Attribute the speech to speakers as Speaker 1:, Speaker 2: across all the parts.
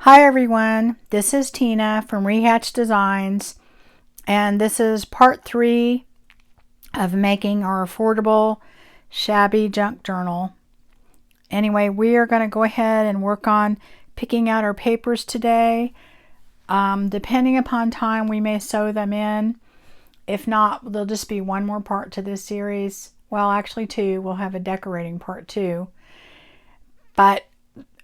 Speaker 1: Hi everyone, this is Tina from Rehatch Designs, and this is part 3 of making our affordable Shabby Junk Journal. Anyway, we are going to go ahead and work on picking out our papers today. Depending upon time, we may sew them in. If not, there'll just be one more part to this series. Well, actually 2. We'll have a decorating part 2. But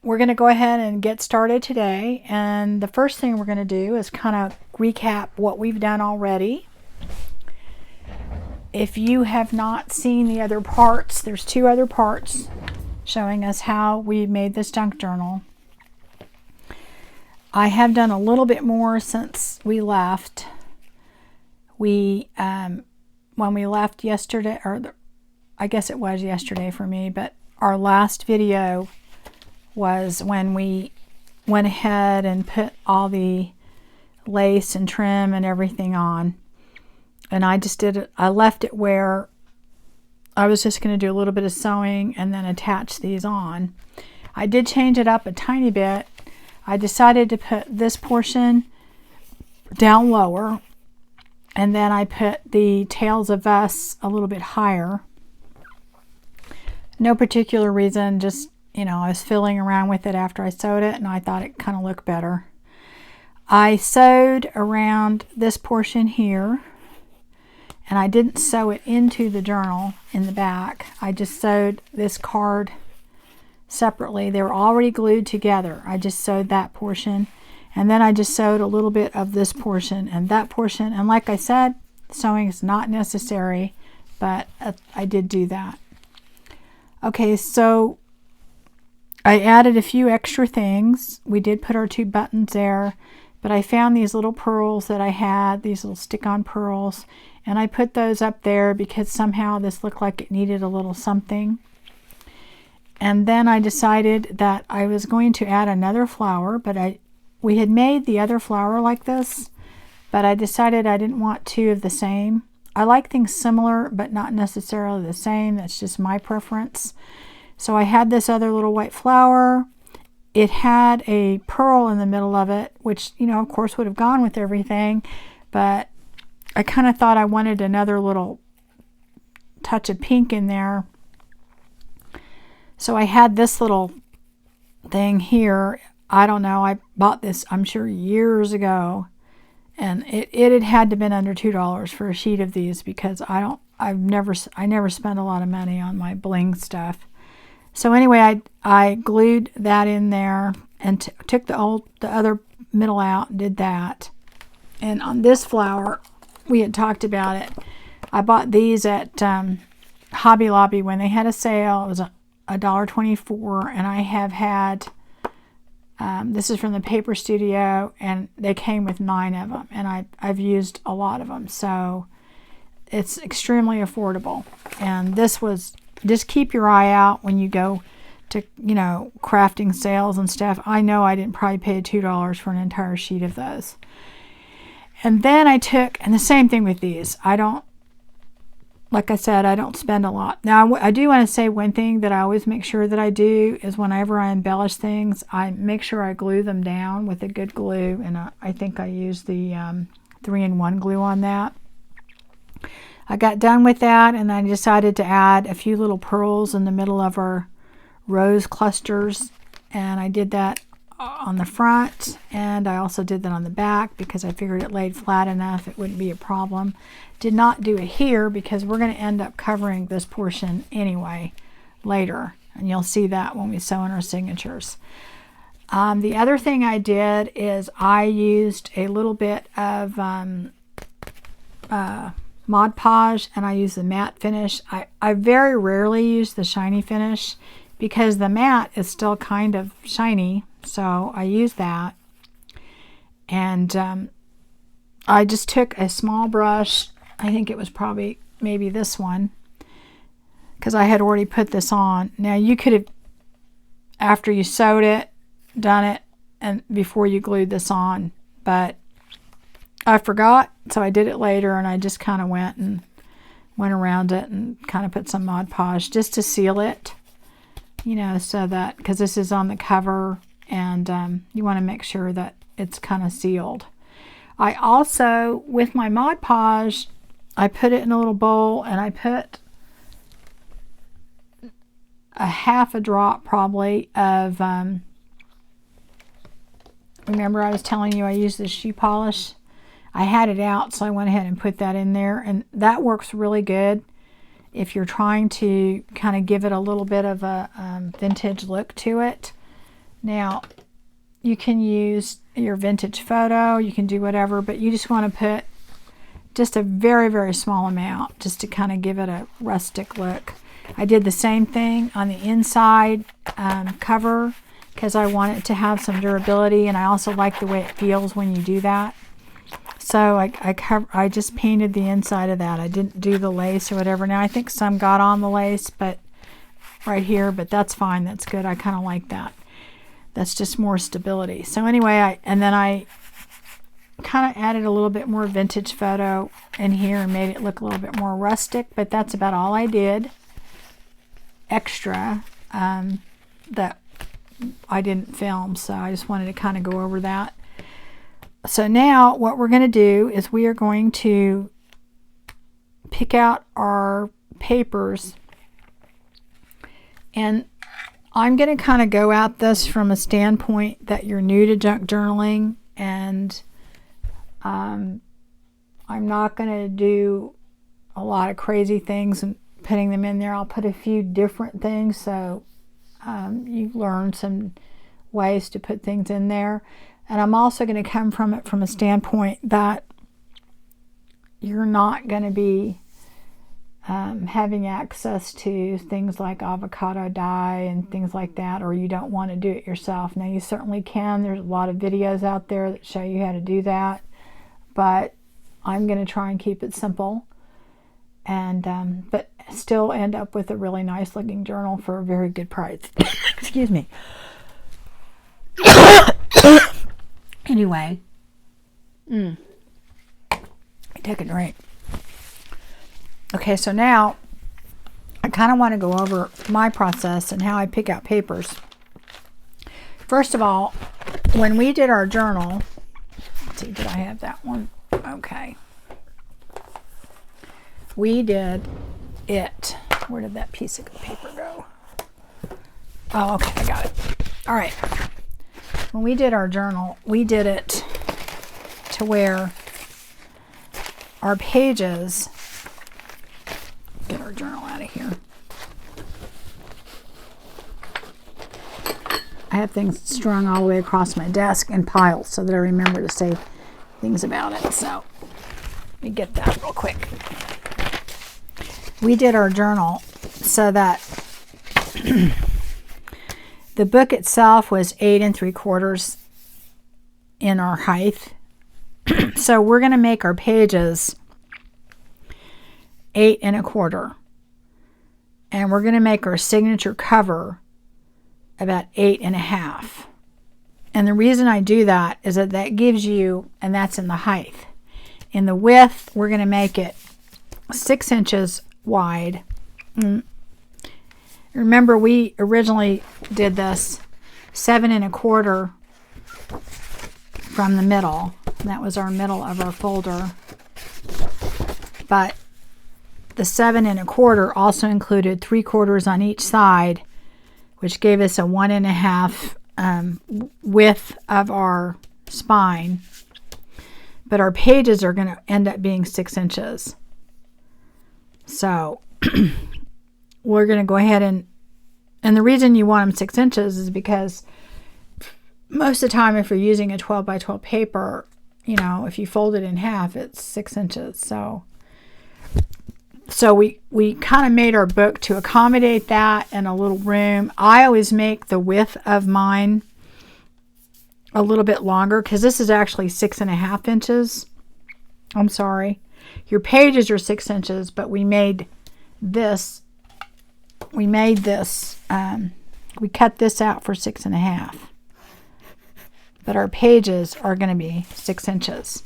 Speaker 1: we're going to go ahead and get started today, and the first thing we're going to do is kind of recap what we've done already. If you have not seen the other parts, there's 2 other parts showing us how we made this junk journal. I have done a little bit more since we left. When we left yesterday, I guess it was yesterday for me, but our last video was when we went ahead and put all the lace and trim and everything on. And I left it where I was just going to do a little bit of sewing and then attach these on. I did change it up a tiny bit. I decided to put this portion down lower, and then I put the tails of us a little bit higher. No particular reason, just I was fiddling around with it after I sewed it, and I thought it kind of looked better. I sewed around this portion here, and I didn't sew it into the journal in the back. I just sewed this card separately. They were already glued together. I just sewed that portion, and then I just sewed a little bit of this portion and that portion. And like I said, sewing is not necessary, but I did do that. Okay, so I added a few extra things. We did put our 2 buttons there, but I found these little pearls that I had, these little stick-on pearls, and I put those up there because somehow this looked like it needed a little something. And then I decided that I was going to add another flower, but we had made the other flower like this, but I decided I didn't want 2 of the same. I like things similar, but not necessarily the same. That's just my preference. So I had this other little white flower. It had a pearl in the middle of it, which, of course would have gone with everything, but I kind of thought I wanted another little touch of pink in there. So I had this little thing here. I don't know, I bought this, I'm sure, years ago, and it had to have been under $2 for a sheet of these, because I never spend a lot of money on my bling stuff. So anyway, I glued that in there and took the other middle out and did that. And on this flower, we had talked about it. I bought these at Hobby Lobby when they had a sale. It was $1.24, and I have had, this is from the Paper Studio, and they came with 9 of them, and I've used a lot of them, so it's extremely affordable. And this was, just keep your eye out when you go to, crafting sales and stuff. I know I didn't probably pay $2 for an entire sheet of those. And then and the same thing with these. Like I said, I don't spend a lot. Now, I do want to say one thing that I always make sure that I do is whenever I embellish things, I make sure I glue them down with a good glue. And I think I used the 3-in-1 glue on that. I got done with that, and I decided to add a few little pearls in the middle of our rose clusters, and I did that on the front, and I also did that on the back because I figured it laid flat enough it wouldn't be a problem. Did not do it here because we're going to end up covering this portion anyway later, and you'll see that when we sew in our signatures. The other thing I did is I used a little bit of Mod Podge, and I use the matte finish. I very rarely use the shiny finish because the matte is still kind of shiny, so I use that. And I just took a small brush. I think it was probably maybe this one, because I had already put this on. Now you could have, after you sewed it, done it and before you glued this on, but I forgot, so I did it later, and I just kind of went around it and kind of put some Mod Podge just to seal it, so that, because this is on the cover and you want to make sure that it's kind of sealed. I also, with my Mod Podge, I put it in a little bowl and I put a half a drop probably of, remember I was telling you I used this shoe polish? I had it out, so I went ahead and put that in there, and that works really good if you're trying to kind of give it a little bit of a vintage look to it. Now, you can use your vintage photo, you can do whatever, but you just want to put just a very, very small amount just to kind of give it a rustic look. I did the same thing on the inside cover because I want it to have some durability, and I also like the way it feels when you do that. So I just painted the inside of that. I didn't do the lace or whatever. Now I think some got on the lace, but right here, but that's fine. That's good. I kind of like that. That's just more stability. So anyway, then I kind of added a little bit more vintage photo in here and made it look a little bit more rustic, but that's about all I did extra that I didn't film. So I just wanted to kind of go over that. So now what we're going to do is we are going to pick out our papers, and I'm going to kind of go at this from a standpoint that you're new to junk journaling, and I'm not going to do a lot of crazy things and putting them in there. I'll put a few different things so you learn some ways to put things in there. And I'm also going to come from it from a standpoint that you're not going to be having access to things like avocado dye and things like that, or you don't want to do it yourself. Now you certainly can. There's a lot of videos out there that show you how to do that, but I'm going to try and keep it simple, and but still end up with a really nice looking journal for a very good price. Excuse me. Anyway, take a drink. Okay, so now I kind of want to go over my process and how I pick out papers. First of all, when we did our journal, let's see, did I have that one? Okay. We did it. Where did that piece of paper go? Oh, okay, I got it. All right. When we did our journal, we did it to where our pages, get our journal out of here. I have things strung all the way across my desk in piles so that I remember to say things about it. So let me get that real quick. We did our journal so that the book itself was 8 3/4 in our height. So we're going to make our pages 8 1/4. And we're going to make our signature cover about 8 1/2. And the reason I do that is that that gives you, and that's in the height. In the width, we're going to make it 6 inches wide. Remember, we originally did this 7 1/4 from the middle. That was our middle of our folder. But the 7 1/4 also included 3/4 on each side, which gave us a 1 1/2 width of our spine. But our pages are going to end up being 6 inches. So we're going to go ahead and the reason you want them 6 inches is because most of the time if you're using a 12 by 12 paper, you know, if you fold it in half, it's 6 inches. So we kind of made our book to accommodate that and a little room. I always make the width of mine a little bit longer because this is actually 6 1/2 inches. I'm sorry. Your pages are 6 inches, but we made this. We cut this out for 6 1/2. But our pages are going to be 6 inches.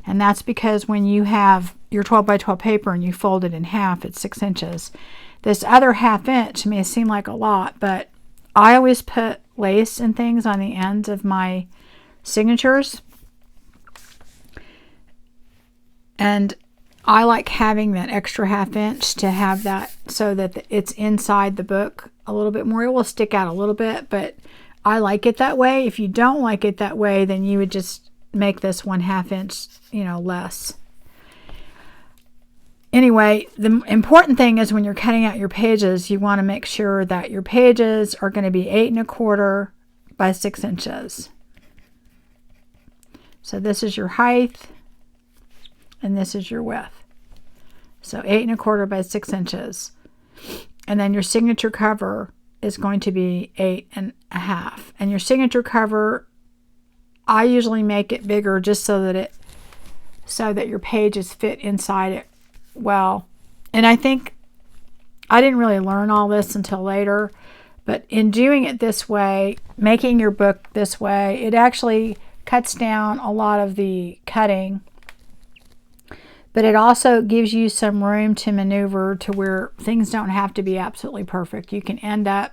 Speaker 1: And that's because when you have your 12 by 12 paper and you fold it in half, it's 6 inches. This other 1/2 inch may seem like a lot, but I always put lace and things on the ends of my signatures. And I like having that extra 1/2 inch to have that so that it's inside the book a little bit more. It will stick out a little bit, but I like it that way. If you don't like it that way, then you would just make this 1/2 inch, less. Anyway, the important thing is when you're cutting out your pages, you want to make sure that your pages are going to be 8 1/4 by 6 inches. So this is your height, and this is your width. So 8 1/4 by 6 inches. And then your signature cover is going to be 8 1/2. And your signature cover, I usually make it bigger just so that your pages fit inside it well. And I think I didn't really learn all this until later, but in doing it this way, making your book this way, it actually cuts down a lot of the cutting, but it also gives you some room to maneuver to where things don't have to be absolutely perfect. You can end up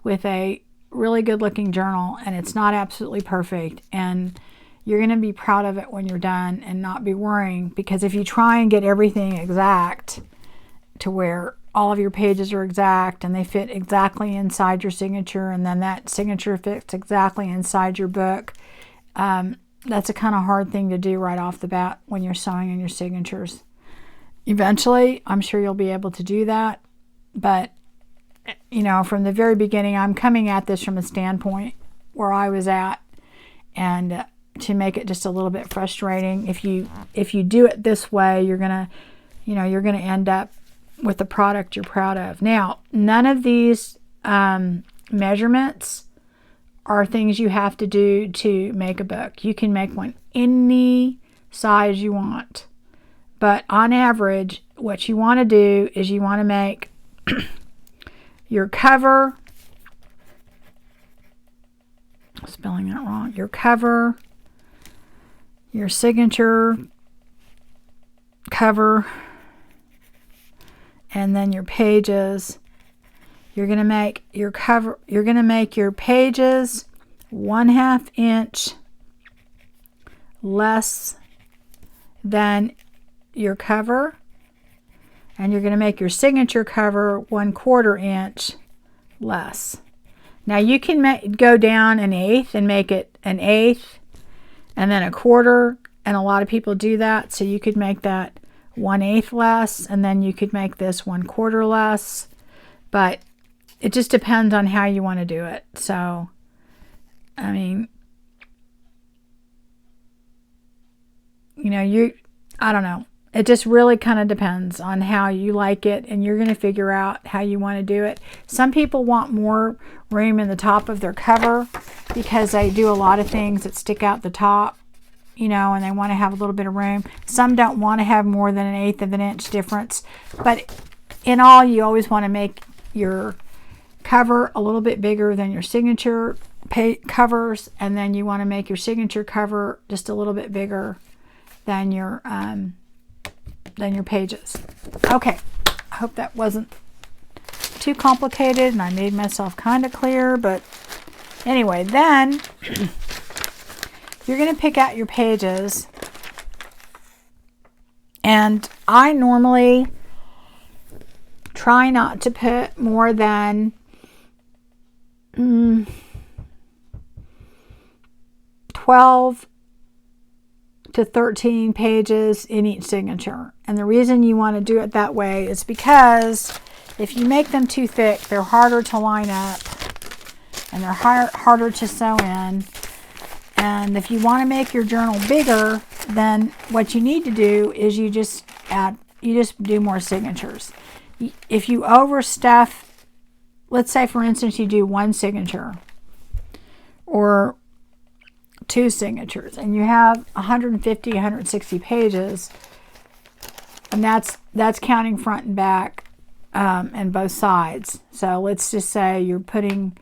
Speaker 1: with a really good looking journal and it's not absolutely perfect, and you're going to be proud of it when you're done and not be worrying, because if you try and get everything exact to where all of your pages are exact and they fit exactly inside your signature, and then that signature fits exactly inside your book, that's a kind of hard thing to do right off the bat when you're sewing in your signatures. Eventually, I'm sure you'll be able to do that, but from the very beginning, I'm coming at this from a standpoint where I was at, and to make it just a little bit frustrating. If you do it this way, you're gonna end up with a product you're proud of. Now, none of these measurements are things you have to do to make a book. You can make one any size you want, but on average, what you want to do is you want to make your cover, spelling that wrong, your cover, your signature cover, and then your pages. You're going to make your cover, you're going to make your pages 1/2 inch less than your cover, and you're going to make your signature cover 1/4 inch less. Now you can go down 1/8 and make it 1/8 and then 1/4, and a lot of people do that. So you could make that 1/8 less, and then you could make this 1/4 less, but it just depends on how you want to do it. So, I mean, I don't know. It just really kind of depends on how you like it, and you're going to figure out how you want to do it. Some people want more room in the top of their cover because they do a lot of things that stick out the top, and they want to have a little bit of room. Some don't want to have more than 1/8 of an inch difference, but in all, you always want to make your cover a little bit bigger than your signature covers, and then you want to make your signature cover just a little bit bigger than your pages. Okay, I hope that wasn't too complicated and I made myself kind of clear, but anyway, then you're going to pick out your pages, and I normally try not to put more than 12 to 13 pages in each signature. And the reason you want to do it that way is because if you make them too thick, they're harder to line up and they're harder to sew in. And if you want to make your journal bigger, then what you need to do is you just do more signatures. If you overstuff, let's say for instance you do 1 signature or 2 signatures, and you have 150, 160 pages, and that's counting front and back and both sides. So let's just say you're putting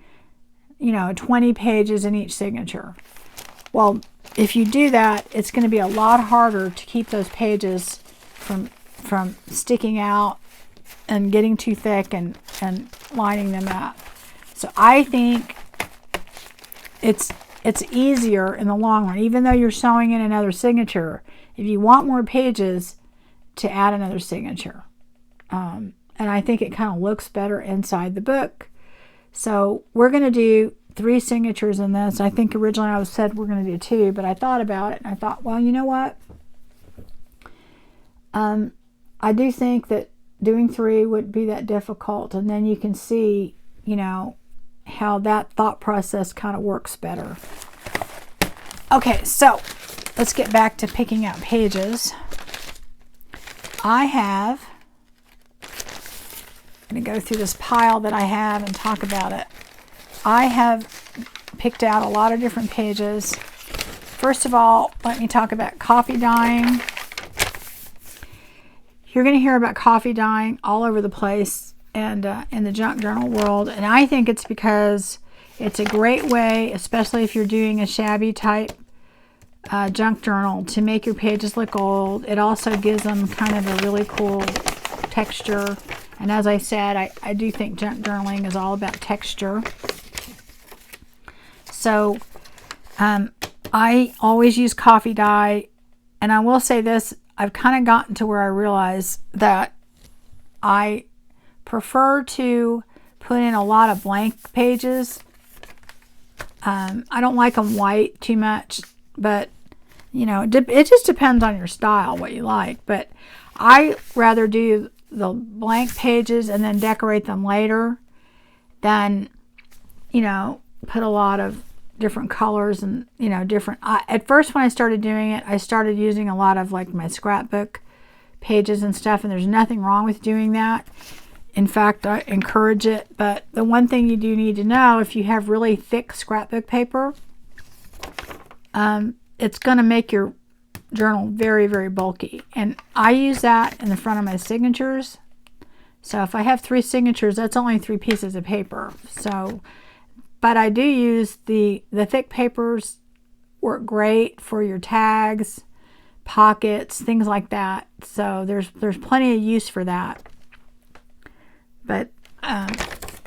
Speaker 1: 20 pages in each signature. Well, if you do that, it's going to be a lot harder to keep those pages from sticking out and getting too thick and lining them up. So I think it's easier in the long run, even though you're sewing in another signature. If you want more pages, to add another signature. And I think it kind of looks better inside the book. So we're going to do 3 signatures in this. I think originally I said we're going to do 2, but I thought about it and I thought, well, you know what? I do think that doing 3 wouldn't be that difficult, and then you can see, you know, how that thought process kind of works better. Okay, so let's get back to picking out pages. I'm going to go through this pile that I have and talk about it. I have picked out a lot of different pages. First of all, let me talk about coffee dyeing. You're going to hear about coffee dyeing all over the place and in the junk journal world, and I think it's because it's a great way, especially if you're doing a shabby type junk journal, to make your pages look old. It also gives them kind of a really cool texture, and as I said, I do think junk journaling is all about texture. So I always use coffee dye, and I will say this, I've kind of gotten to where I realize that I prefer to put in a lot of blank pages. I don't like them white too much, but you know, it just depends on your style, what you like. But I rather do the blank pages and then decorate them later than, you know, put a lot of different colors and, you know, different. At first when I started doing it, I started using a lot of like my scrapbook pages and stuff, and there's nothing wrong with doing that. In fact, I encourage it. But the one thing you do need to know, if you have really thick scrapbook paper, it's going to make your journal very, very bulky. And I use that in the front of my signatures. So if I have 3 signatures, that's only 3 pieces of paper. So, but I do use the thick papers, work great for your tags, pockets, things like that. So there's plenty of use for that. But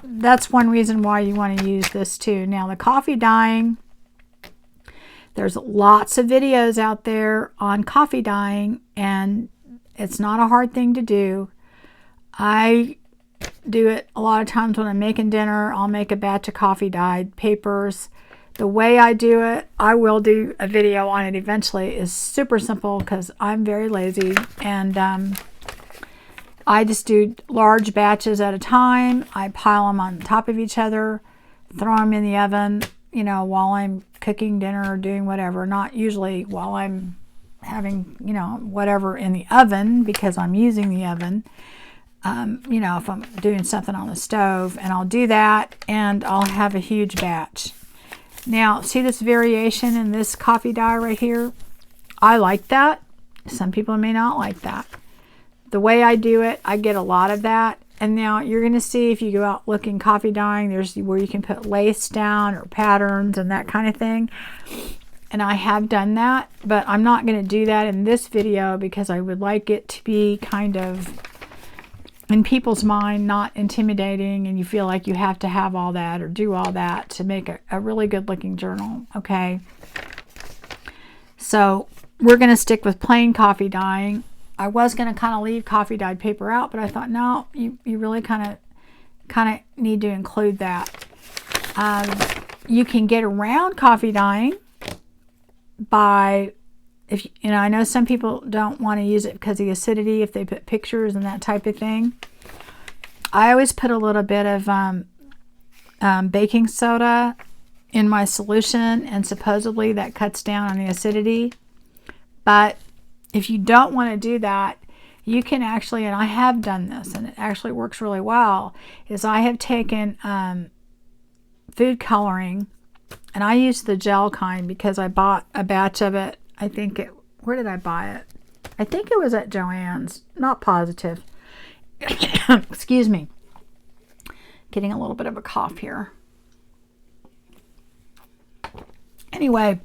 Speaker 1: that's one reason why you want to use this too. Now the coffee dyeing, there's lots of videos out there on coffee dyeing, and it's not a hard thing to do. I do it a lot of times when I'm making dinner. I'll make a batch of coffee dyed papers. The way I do it, I will do a video on it eventually, is super simple because I'm very lazy, and I just do large batches at a time. I pile them on top of each other, throw them in the oven, you know, while I'm cooking dinner or doing whatever. Not usually while I'm having, you know, whatever in the oven, because I'm using the oven. You know, if I'm doing something on the stove, and I'll do that, and I'll have a huge batch. Now, see this variation in this coffee dye right here? I like that. Some people may not like that. The way I do it, I get a lot of that. And now you're going to see, if you go out looking coffee dyeing, there's where you can put lace down or patterns and that kind of thing. And I have done that, but I'm not going to do that in this video because I would like it to be kind of, in people's mind, not intimidating, and you feel like you have to have all that or do all that to make a really good looking journal. Okay. So we're going to stick with plain coffee dyeing. I was going to kind of leave coffee dyed paper out, but I thought, no, you really kind of need to include that. You can get around coffee dyeing by, if you know, I know some people don't want to use it because of the acidity, if they put pictures and that type of thing. I always put a little bit of baking soda in my solution, and supposedly that cuts down on the acidity. But if you don't want to do that, you can actually, and I have done this, and it actually works really well, is I have taken food coloring, and I use the gel kind because I bought a batch of it. I think it, where did I buy it? I think it was at Joann's, not positive. Excuse me. Getting a little bit of a cough here. Anyway,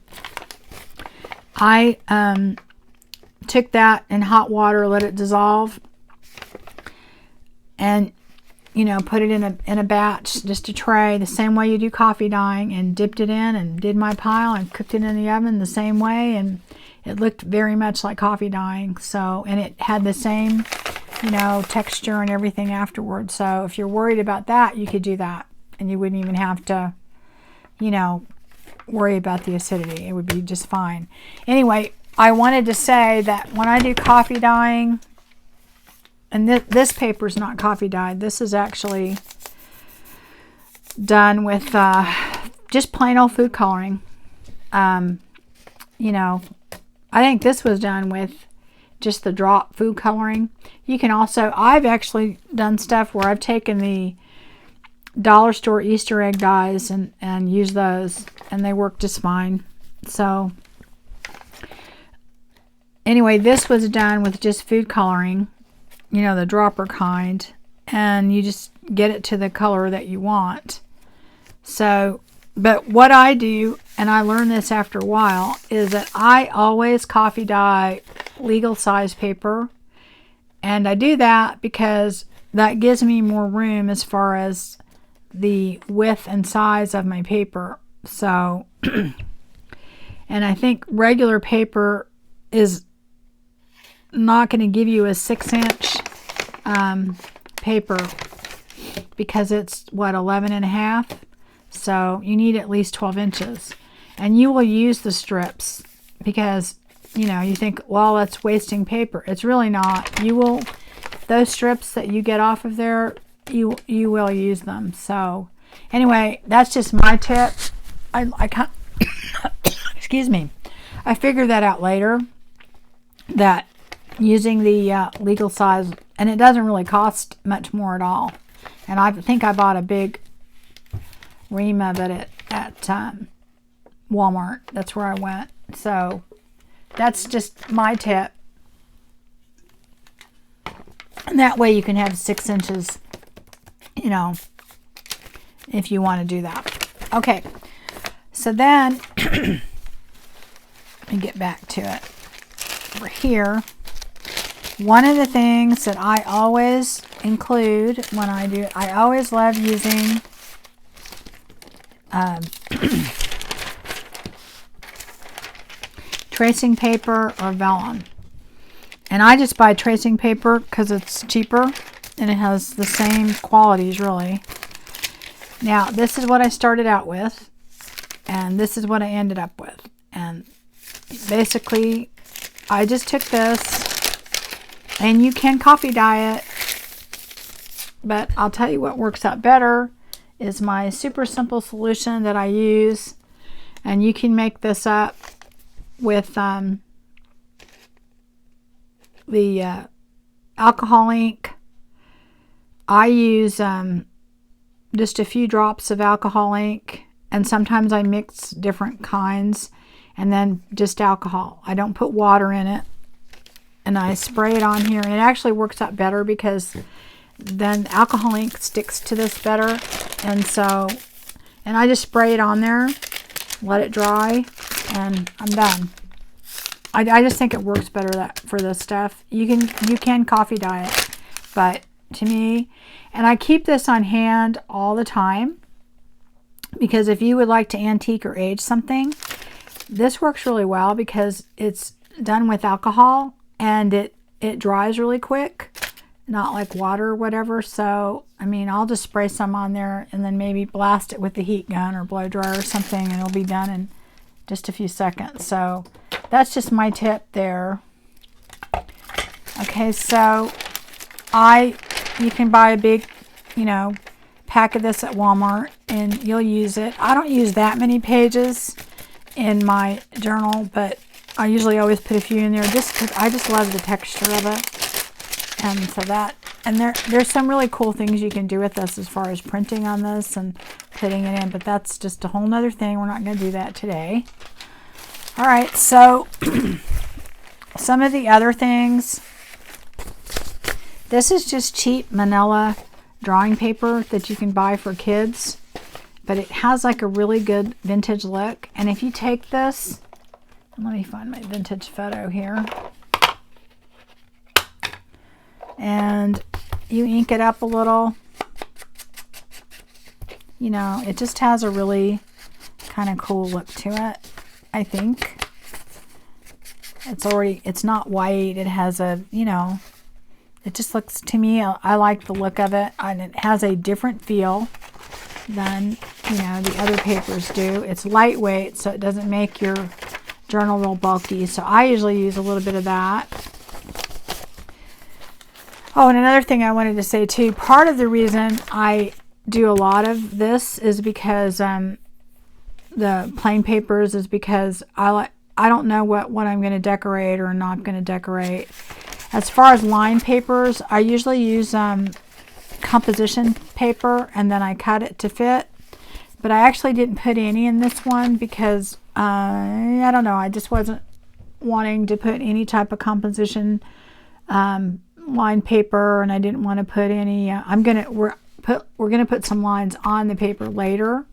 Speaker 1: I took that in hot water, let it dissolve, and you know, put it in a batch, just a tray, the same way you do coffee dyeing, and dipped it in and did my pile and cooked it in the oven the same way, and it looked very much like coffee dyeing. So, and it had the same, you know, texture and everything afterwards. So if you're worried about that, you could do that, and you wouldn't even have to, you know, worry about the acidity. It would be just fine. Anyway, I wanted to say that when I do coffee dyeing, and this paper is not coffee dyed. This is actually done with just plain old food coloring. You know, I think this was done with just the drop food coloring. You can also, I've actually done stuff where I've taken the dollar store Easter egg dyes and used those, and they work just fine. So anyway, this was done with just food coloring, you know, the dropper kind, and you just get it to the color that you want. So, but what I do, and I learned this after a while, is that I always coffee dye legal size paper, and I do that because that gives me more room as far as the width and size of my paper. So, and I think regular paper is not going to give you a 6-inch paper because it's what, 11.5. So you need at least 12 inches, and you will use the strips because, you know, you think, well, that's wasting paper. It's really not. You will, those strips that you get off of there, you will use them. So anyway, that's just my tip. I can't excuse me, I figured that out later, that using the legal size, and it doesn't really cost much more at all. And I think I bought a big ream of it at Walmart. That's where I went. So that's just my tip. And that way you can have 6 inches, you know, if you want to do that. Okay, so then let me get back to it. Over here, one of the things that I always include when I do, I always love using tracing paper or vellum. And I just buy tracing paper because it's cheaper and it has the same qualities, really. Now, this is what I started out with, and this is what I ended up with. And basically, I just took this, and you can coffee dye it, but I'll tell you what works out better is my super simple solution that I use, and you can make this up with the alcohol ink. I use just a few drops of alcohol ink, and sometimes I mix different kinds, and then just alcohol. I don't put water in it, and I spray it on here. It actually works out better because then alcohol ink sticks to this better. And so, and I just spray it on there, let it dry, and I'm done. I just think it works better for this stuff. You can coffee dye it, but to me, and I keep this on hand all the time, because if you would like to antique or age something, this works really well because it's done with alcohol and it dries really quick, not like water or whatever. So, I mean, I'll just spray some on there and then maybe blast it with the heat gun or blow dryer or something, and it'll be done in just a few seconds. So that's just my tip there. Okay, so you can buy a big, you know, pack of this at Walmart and you'll use it. I don't use that many pages in my journal, but I usually always put a few in there just because I just love the texture of it. And so that, and there's some really cool things you can do with this as far as printing on this and putting it in, but that's just a whole nother thing. We're not going to do that today. All right, so some of the other things. This is just cheap manila drawing paper that you can buy for kids, but it has like a really good vintage look. And if you take this, let me find my vintage photo here, and you ink it up a little, You know, it just has a really kind of cool look to it, I think. It's not white. It has a, you know, it just looks, to me, I like the look of it. And it has a different feel than, you know, the other papers do. It's lightweight, so it doesn't make your journal real bulky. So I usually use a little bit of that. Oh, and another thing I wanted to say too, part of the reason I do a lot of this is because the plain papers is because I don't know what I'm going to decorate or not going to decorate. As far as line papers, I usually use composition paper and then I cut it to fit. But I actually didn't put any in this one because I don't know, I just wasn't wanting to put any type of composition line paper, and I didn't want to put any. We're gonna put some lines on the paper later,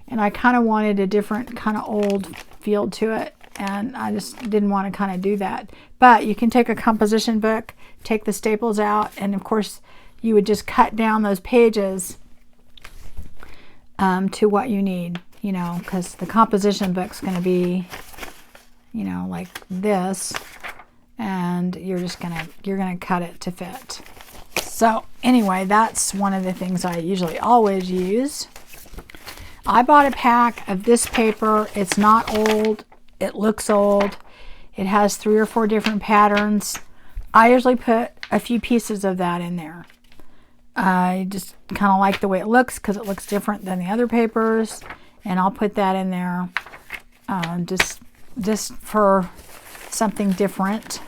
Speaker 1: and I kind of wanted a different kind of old feel to it, and I just didn't want to kind of do that. But you can take a composition book, take the staples out, and of course you would just cut down those pages to what you need, you know, because the composition book's going to be, you know, like this, and you're gonna cut it to fit. So anyway, that's one of the things I usually always use. I bought a pack of this paper. It's not old. It looks old. It has 3 or 4 different patterns. I usually put a few pieces of that in there. I just kind of like the way it looks because it looks different than the other papers, and I'll put that in there just for something different.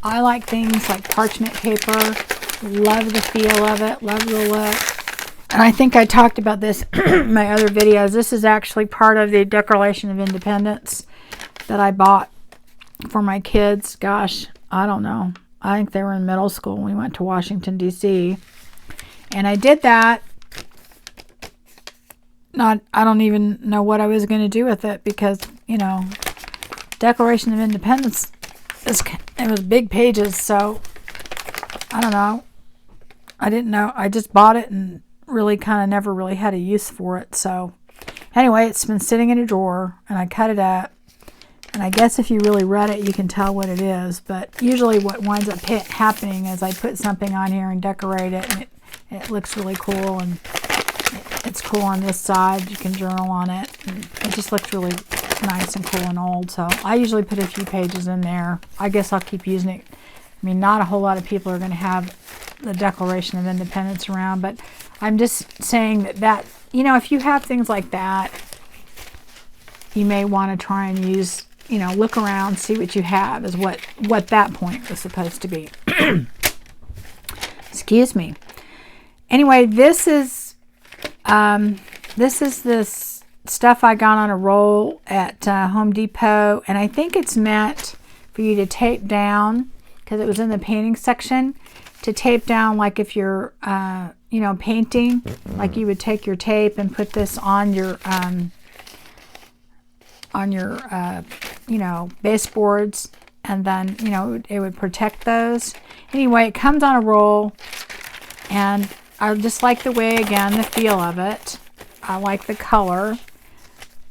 Speaker 1: I like things like parchment paper. Love the feel of it. Love the look. And I think I talked about this in my other videos. This is actually part of the Declaration of Independence that I bought for my kids. Gosh, I don't know. I think they were in middle school when we went to Washington, D.C. And I did that. I don't even know what I was going to do with it because, you know, Declaration of Independence, it was big pages, so I don't know. I didn't know. I just bought it and really kind of never really had a use for it. So anyway, it's been sitting in a drawer, and I cut it up. And I guess if you really read it, you can tell what it is. But usually what winds up happening is I put something on here and decorate it, and it looks really cool. And it's cool on this side. You can journal on it. And it just looks really nice and cool and old. So I usually put a few pages in there. I guess I'll keep using it. I mean, not a whole lot of people are going to have the Declaration of Independence around, but I'm just saying that, you know, if you have things like that, you may want to try and use, you know, look around, see what you have is what that point was supposed to be. Excuse me. Anyway, this is this stuff I got on a roll at Home Depot, and I think it's meant for you to tape down because it was in the painting section, to tape down like if you're you know, painting, like you would take your tape and put this on your you know, baseboards, and then, you know, it would protect those. Anyway, it comes on a roll, and I just like the way, again, the feel of it. I like the color,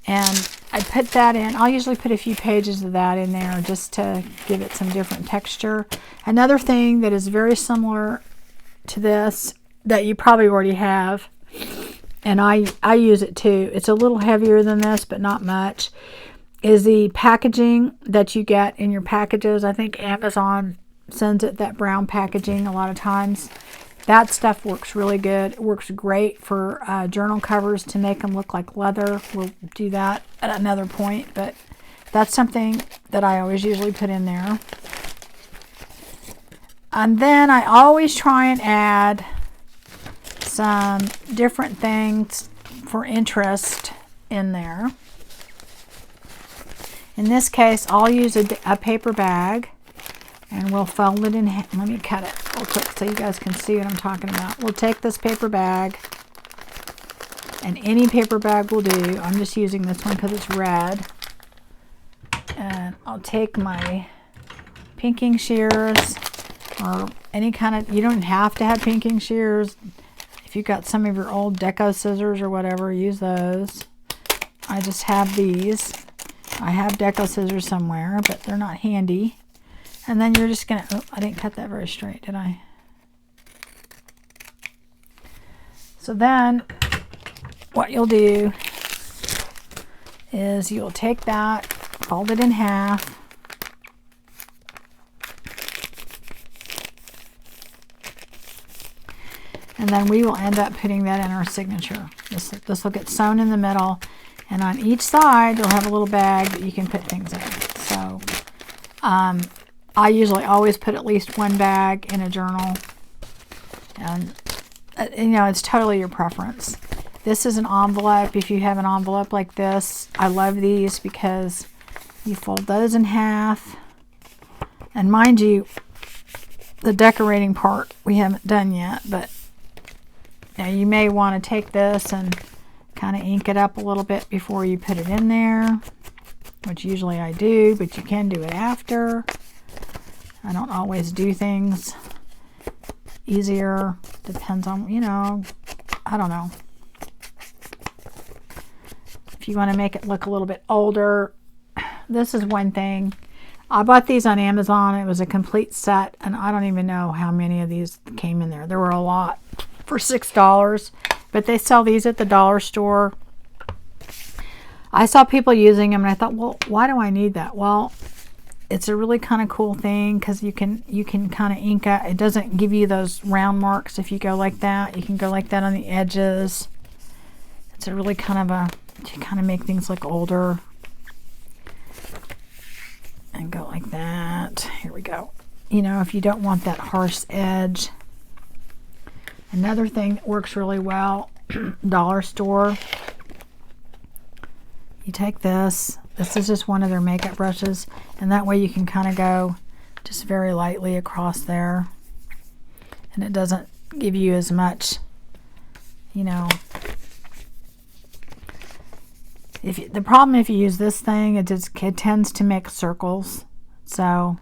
Speaker 1: and I put that in. I'll usually put a few pages of that in there just to give it some different texture. Another thing that is very similar to this that you probably already have, and I use it too, it's a little heavier than this but not much, is the packaging that you get in your packages. I think Amazon sends it that brown packaging a lot of times. That stuff works really good. It works great for journal covers to make them look like leather. We'll do that at another point, but that's something that I always usually put in there. And then I always try and add some different things for interest in there. In this case, I'll use a paper bag, and we'll fold it in. Let me cut it real quick so you guys can see what I'm talking about. We'll take this paper bag, and any paper bag will do. I'm just using this one because it's red. And I'll take my pinking shears, or any kind of, you don't have to have pinking shears. If you've got some of your old deco scissors or whatever, use those. I just have these. I have deco scissors somewhere, but they're not handy. And then you're just going to, oh, I didn't cut that very straight, did I? So then what you'll do is you'll take that, fold it in half. And then we will end up putting that in our signature. This will get sewn in the middle. And on each side, you'll have a little bag that you can put things in. So I usually always put at least one bag in a journal. And, you know, it's totally your preference. This is an envelope. If you have an envelope like this, I love these because you fold those in half. And mind you, the decorating part we haven't done yet, but now you may want to take this and kind of ink it up a little bit before you put it in there, which usually I do, but you can do it after. I don't always do things easier. Depends on, you know, I don't know. If you want to make it look a little bit older, this is one thing. I bought these on Amazon. It was a complete set, and I don't even know how many of these came in there. There were a lot for $6, but they sell these at the dollar store. I saw people using them, and I thought, well, why do I need that? Well, it's a really kind of cool thing because you can kind of ink it. It doesn't give you those round marks if you go like that. You can go like that on the edges. It's a really kind of to kind of make things look older. And go like that. Here we go. You know, if you don't want that harsh edge. Another thing that works really well, dollar store. You take this. This is just one of their makeup brushes. And that way you can kind of go just very lightly across there. And it doesn't give you as much, you know. The problem if you use this thing, it tends to make circles. So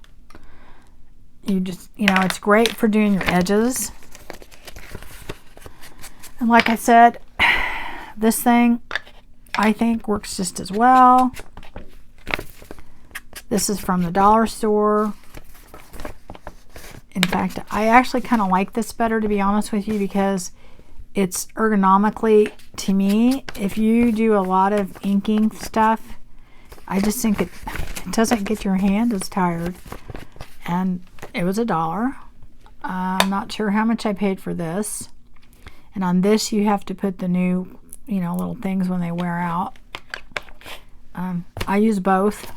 Speaker 1: you just, you know, it's great for doing your edges. And like I said, this thing I think works just as well. This is from the dollar store. In fact, I actually kind of like this better, to be honest with you, because it's ergonomically, to me, if you do a lot of inking stuff, I just think it doesn't get your hand as tired. And it was $1. I'm not sure how much I paid for this. And on this, you have to put the new, you know, little things when they wear out. I use both.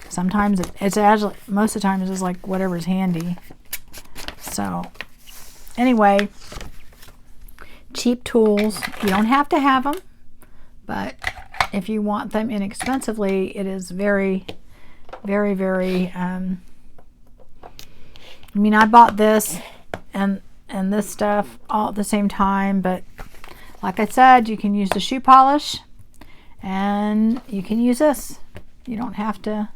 Speaker 1: Sometimes it's actually, most of the time it's just like whatever's handy. So anyway, cheap tools. You don't have to have them, but if you want them inexpensively, it is very, very, very, I mean, I bought this and this stuff all at the same time, but like I said, you can use the shoe polish and you can use this. You don't have to,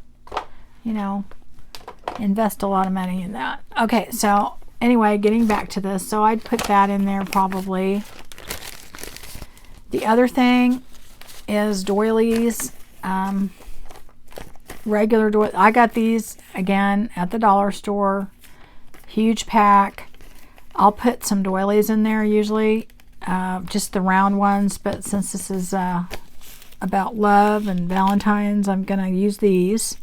Speaker 1: you know, invest a lot of money in that. Okay, so anyway, getting back to this, so I'd put that in there probably. The other thing is doilies, regular doilies. I got these again at the dollar store, huge pack. I'll put some doilies in there usually, just the round ones, but since this is about love and Valentine's, I'm going to use these.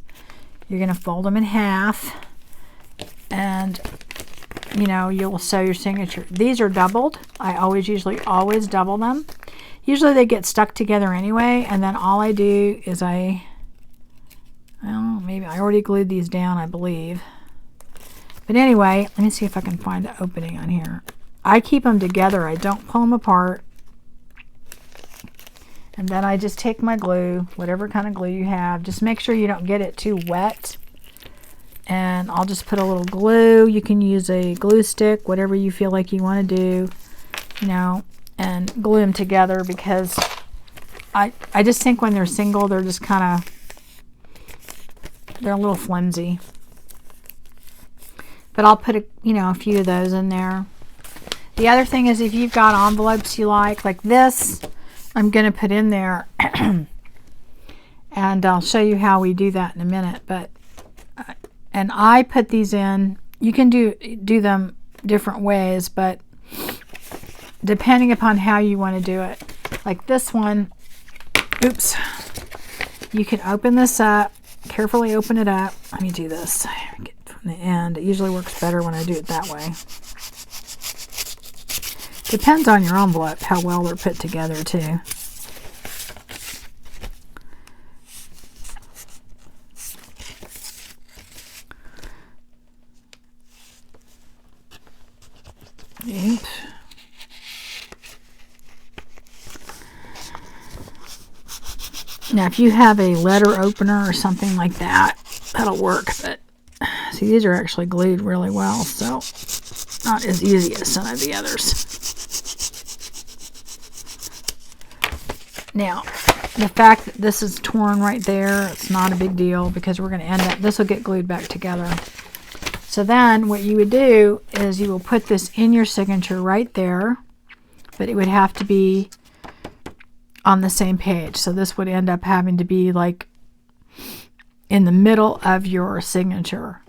Speaker 1: You're going to fold them in half, and you know, you'll sew your signature. These are doubled. I usually always double them. Usually they get stuck together anyway, and then all I do is well, maybe I already glued these down, I believe. But anyway, let me see if I can find an opening on here. I keep them together. I don't pull them apart. And then I just take my glue, whatever kind of glue you have. Just make sure you don't get it too wet. And I'll just put a little glue. You can use a glue stick, whatever you feel like you want to do, you know, and glue them together, because I just think when they're single, they're just kind of, they're a little flimsy. But I'll put a few of those in there. The other thing is, if you've got envelopes you like this, I'm going to put in there. And I'll show you how we do that in a minute. But and I put these in. You can do them different ways, but depending upon how you want to do it. Like this one, oops. You can open this up, carefully open it up. Let me do this. Get from the end. It usually works better when I do it that way. Depends on your envelope, how well they're put together too. Oops. Now, if you have a letter opener or something like that, that'll work. But see, these are actually glued really well, so not as easy as some of the others. Now, the fact that this is torn right there, it's not a big deal because we're going to end up, this will get glued back together. So then what you would do is you will put this in your signature right there, but it would have to be on the same page. So this would end up having to be like in the middle of your signature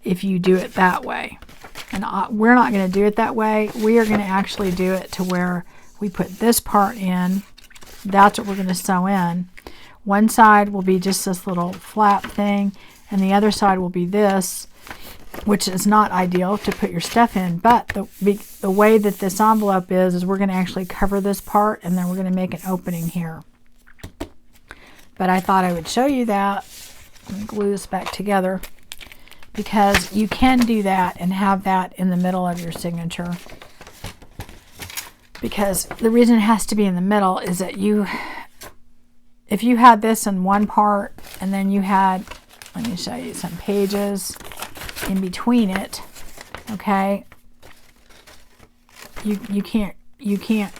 Speaker 1: if you do it that way. And we're not going to do it that way. We are going to actually do it to where we put this part in. That's what we're going to sew in. One side will be just this little flap thing, and the other side will be this, which is not ideal to put your stuff in. But the way that this envelope is we're going to actually cover this part, and then we're going to make an opening here. But I thought I would show you that. Let me glue this back together, because you can do that and have that in the middle of your signature. Because the reason it has to be in the middle is that if you had this in one part and then you had, let me show you some pages in between it, okay, you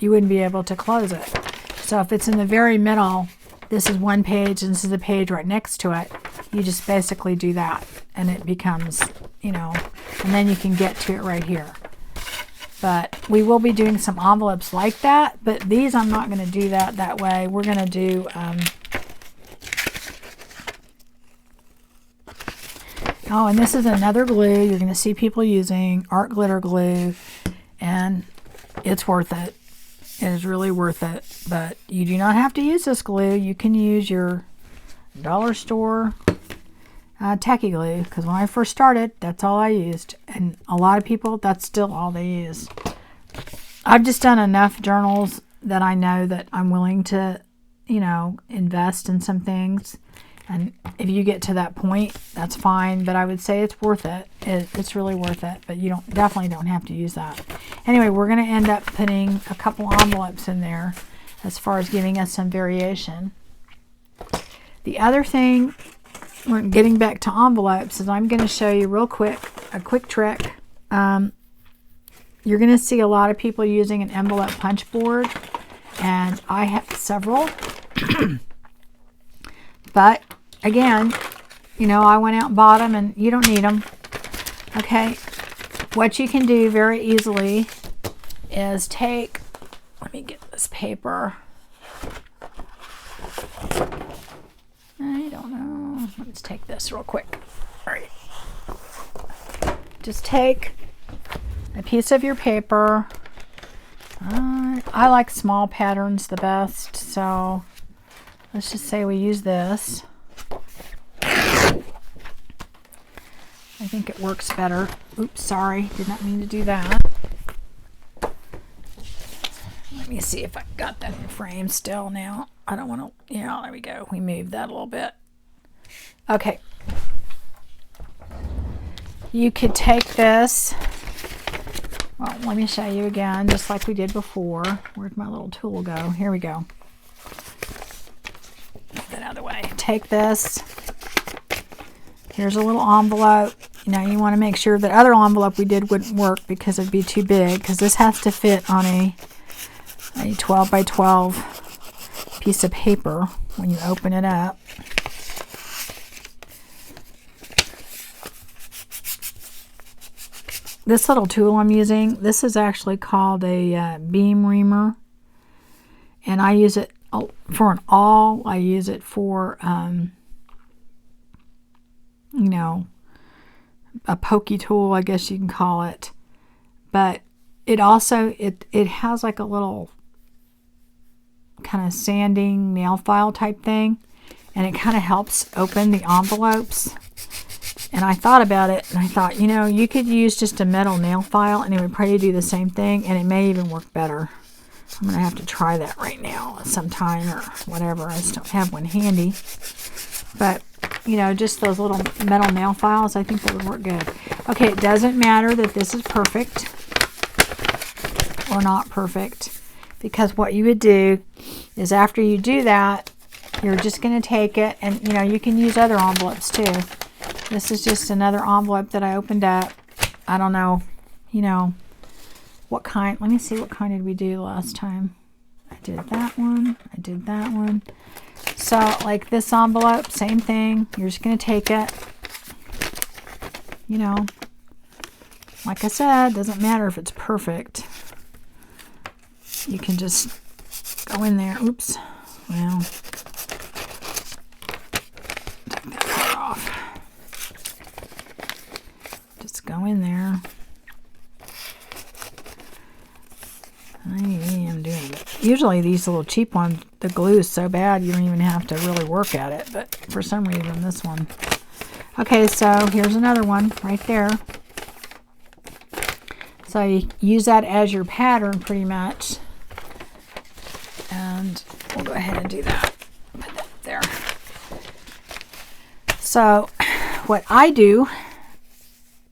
Speaker 1: wouldn't be able to close it. So if it's in the very middle, this is one page and this is the page right next to it, you just basically do that and it becomes, and then you can get to it right here. But we will be doing some envelopes like that, but these I'm not going to do that way. We're going to do oh, and this is another glue you're going to see people using, art glitter glue, and it's worth it. It is really worth it. But you do not have to use this glue. You can use your dollar store tacky glue, because when I first started, that's all I used, and a lot of people, that's still all they use. I've just done enough journals that I know that I'm willing to, invest in some things, and if you get to that point, that's fine, but I would say it's worth it. It's really worth it, but you definitely don't have to use that. Anyway, we're going to end up putting a couple envelopes in there as far as giving us some variation. The other thing, we're getting back to envelopes, is I'm going to show you real quick a quick trick. You're going to see a lot of people using an envelope punch board, and I have several. But again, I went out and bought them, and you don't need them. Okay, what you can do very easily is take, let me get this paper. I don't know. Let's take this real quick. All right. Just take a piece of your paper. I like small patterns the best, so let's just say we use this. I think it works better. Oops, sorry. Did not mean to do that. Let me see if I got that in frame still now. I don't want to, there we go. We moved that a little bit. Okay. You could take this. Well, let me show you again, just like we did before. Where'd my little tool go? Here we go. Get that out of the way. Take this. Here's a little envelope. You want to make sure that other envelope we did wouldn't work because it'd be too big, because this has to fit on a 12 by 12 piece of paper when you open it up. this little tool I'm using, this is actually called a beam reamer, and I use it for an awl. I use it for, you know, a pokey tool, I guess you can call it. But it also, it has like a little kind of sanding nail file type thing, and it kind of helps open the envelopes. And I thought about it, and I thought, you know, you could use just a metal nail file, and it would probably do the same thing, and it may even work better. I'm going to have to try that right now sometime or whatever. I just don't have one handy. But, you know, just those little metal nail files, I think that would work good. Okay, it doesn't matter that this is perfect or not perfect, because what you would do is after you do that, you're just going to take it, and, you know, you can use other envelopes too. This is just another envelope that I opened up. I don't know, you know, what kind. Let me see, what kind did we do last time? I did that one. I did that one. So, like this envelope, same thing. You're just going to take it. You know, like I said, doesn't matter if it's perfect. You can just go in there. Oops. Well, take that part off. Just go in there. I am doing it. Usually these little cheap ones, the glue is so bad you don't even have to really work at it, but for some reason this one. Okay, so here's another one right there. So you use that as your pattern pretty much. And we'll go ahead and do that. Put that there. So what I do,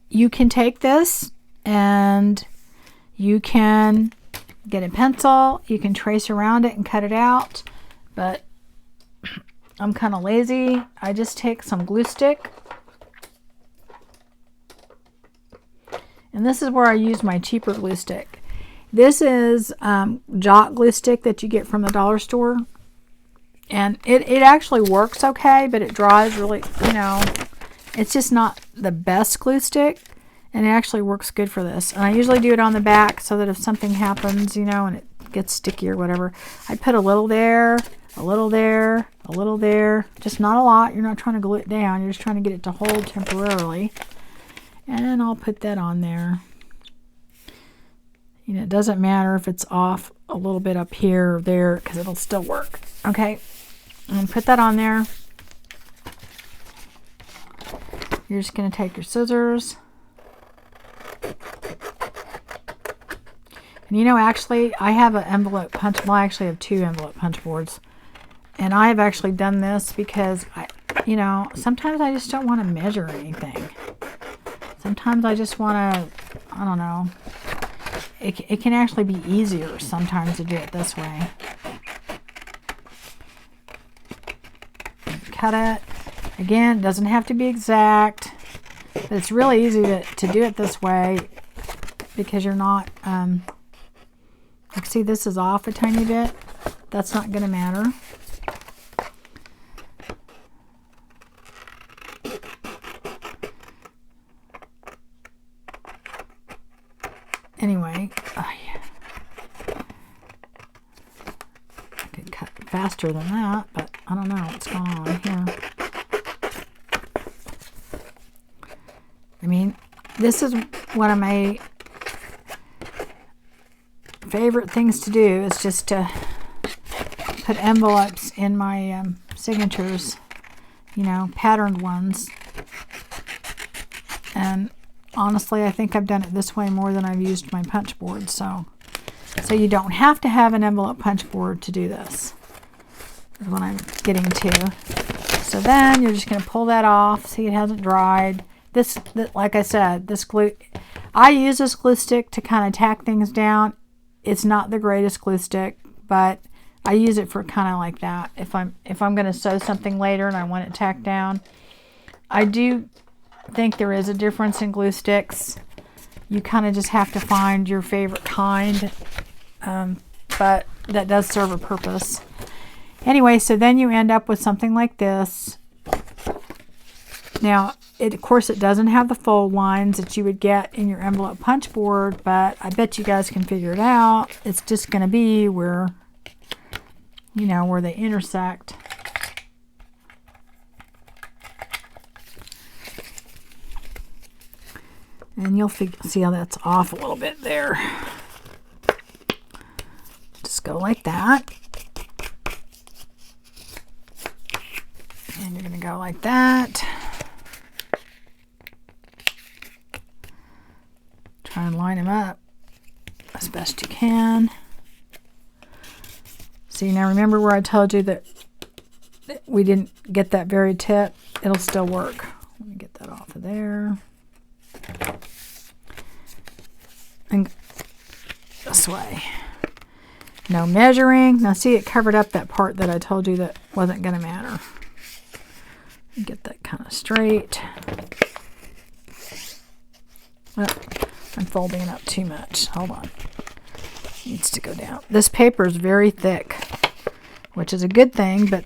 Speaker 1: you can take this and you can get a pencil, you can trace around it and cut it out, but I'm kind of lazy. I just take some glue stick, and this is where I use my cheaper glue stick. This is Jot glue stick that you get from the dollar store, and it actually works okay, but it dries really, you know, it's just not the best glue stick. And it actually works good for this. And I usually do it on the back so that if something happens, you know, and it gets sticky or whatever, I put a little there, a little there, a little there. Just not a lot. You're not trying to glue it down. You're just trying to get it to hold temporarily. And I'll put that on there. You know, it doesn't matter if it's off a little bit up here or there, because it'll still work. Okay. And put that on there. You're just going to take your scissors. And you know, actually, I have an envelope punch. Well, I actually have two envelope punch boards. And I've actually done this because, you know, sometimes I just don't want to measure anything. Sometimes I just want to, I don't know. It can actually be easier sometimes to do it this way. Cut it. Again, it doesn't have to be exact. But it's really easy to do it this way because you're not, like, see, this is off a tiny bit. That's not going to matter. Anyway, I could cut faster than that, but I don't know what's going on here. I mean, this is one of my favorite things to do, is just to put envelopes in my signatures, you know, patterned ones. And honestly, I think I've done it this way more than I've used my punch board. So you don't have to have an envelope punch board to do this, is what I'm getting to. So then you're just going to pull that off. See, it hasn't dried. This, like I said, this glue, I use this glue stick to kind of tack things down. It's not the greatest glue stick, but I use it for kind of like that. If I'm going to sew something later and I want it tacked down. I do think there is a difference in glue sticks. You kind of just have to find your favorite kind, but that does serve a purpose. Anyway, so then you end up with something like this. Now, of course, it doesn't have the fold lines that you would get in your envelope punch board, but I bet you guys can figure it out. It's just going to be where, you know, where they intersect. And you'll see how that's off a little bit there. Just go like that. And you're going to go like that. Try and line them up as best you can. See, now remember where I told you that we didn't get that very tip? It'll still work. Let me get that off of there. And this way. No measuring. Now see, it covered up that part that I told you that wasn't going to matter. Get that kind of straight. Oh, I'm folding it up too much. Hold on. It needs to go down. This paper is very thick, which is a good thing, but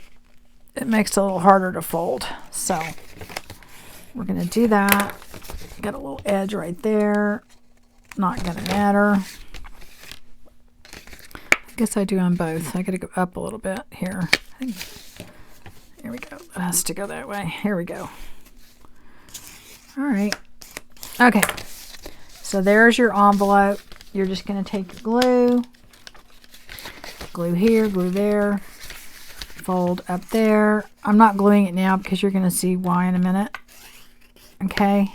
Speaker 1: it makes it a little harder to fold. So we're going to do that. Got a little edge right there. Not going to matter. I guess I do on both. I got to go up a little bit here. Here we go. It has to go that way. Here we go. All right. Okay. So there's your envelope. You're just going to take your glue here, glue there, fold up there. I'm not gluing it now because you're going to see why in a minute. Okay.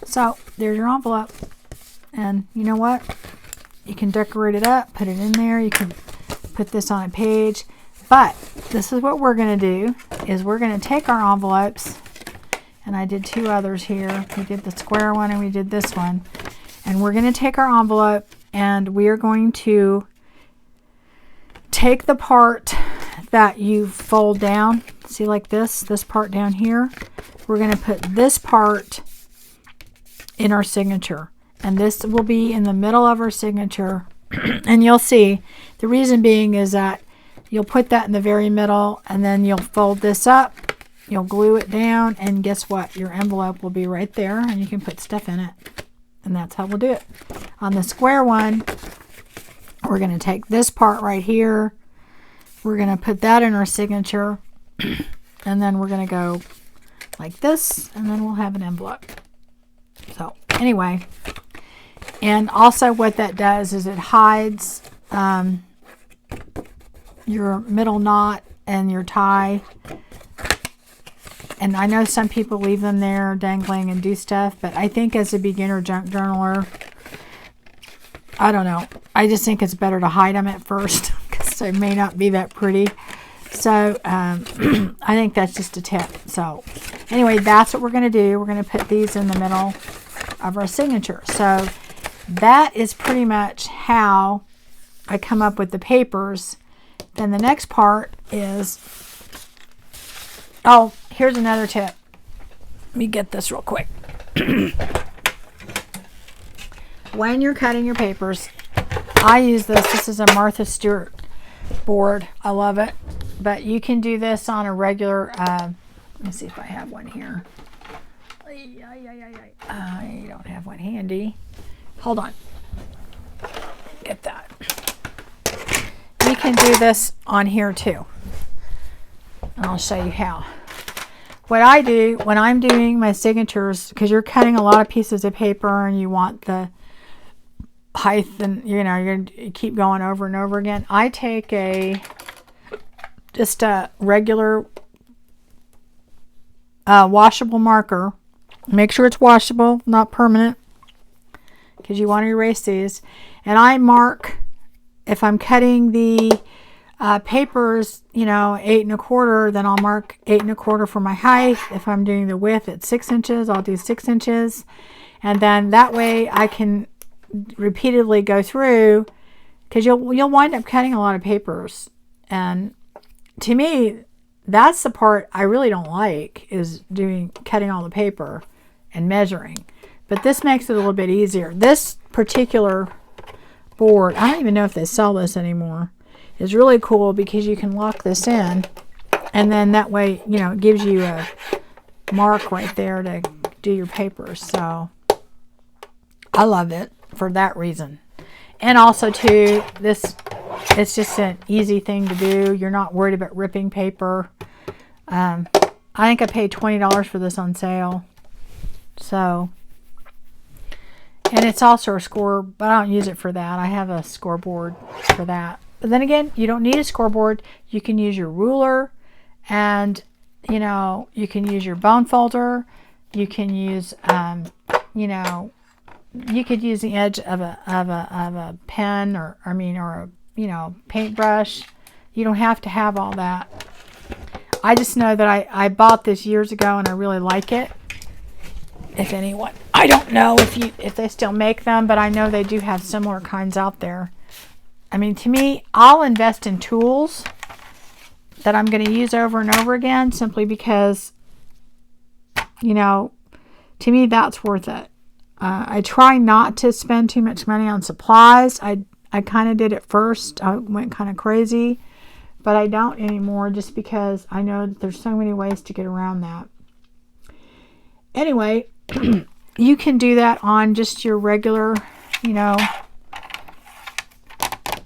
Speaker 1: So there's your envelope. And you know what? You can decorate it up, put it in there. You can put this on a page. But this is what we're going to do, is we're going to take our envelopes, and I did two others here. We did the square one and we did this one. And we're going to take our envelope and we are going to take the part that you fold down. See, like this part down here. We're going to put this part in our signature. And this will be in the middle of our signature. And you'll see, the reason being is that you'll put that in the very middle and then you'll fold this up. You'll glue it down, and guess what? Your envelope will be right there, and you can put stuff in it. And that's how we'll do it. On the square one, we're going to take this part right here. We're going to put that in our signature, and then we're going to go like this, and then we'll have an envelope. So anyway, and also what that does is it hides your middle knot and your tie. And I know some people leave them there dangling and do stuff, but I think as a beginner junk journaler, I don't know. I just think it's better to hide them at first because they may not be that pretty. So I think that's just a tip. So anyway, that's what we're going to do. We're going to put these in the middle of our signature. So that is pretty much how I come up with the papers. Then the next part is, oh, here's another tip. Let me get this real quick. When you're cutting your papers, I use this. This is a Martha Stewart board. I love it. But you can do this on a regular, let me see if I have one here. I don't have one handy. Hold on. Get that. You can do this on here too. And I'll show you how. What I do when I'm doing my signatures, because you're cutting a lot of pieces of paper and you want the height, and you know, you're going to keep going over and over again. I take just a regular washable marker. Make sure it's washable, not permanent, because you want to erase these. And I mark, if I'm cutting the papers, you know, 8 1/4, then I'll mark 8 1/4 for my height. If I'm doing the width at 6 inches, I'll do 6 inches. And then that way I can repeatedly go through, because you'll wind up cutting a lot of papers. And to me, that's the part I really don't like, is cutting all the paper and measuring. But this makes it a little bit easier. This particular board, I don't even know if they sell this anymore, is really cool because you can lock this in And then that way, you know, it gives you a mark right there to do your papers. So I love it for that reason. And also too, it's just an easy thing to do. You're not worried about ripping paper. I think I paid $20 for this on sale. So, and it's also a score, but I don't use it for that. I have a scoreboard for that. But then again, you don't need a scoreboard. You can use your ruler, and you know, you can use your bone folder. You can use, you know, you could use the edge of a pen, or a, you know, paintbrush. You don't have to have all that. I just know that I bought this years ago and I really like it. If anyone, I don't know if they still make them, but I know they do have similar kinds out there. I mean, to me, I'll invest in tools that I'm going to use over and over again simply because, you know, to me that's worth it. I try not to spend too much money on supplies. I kind of did at first. I went kind of crazy, but I don't anymore just because I know that there's so many ways to get around that. Anyway, you can do that on just your regular, you know,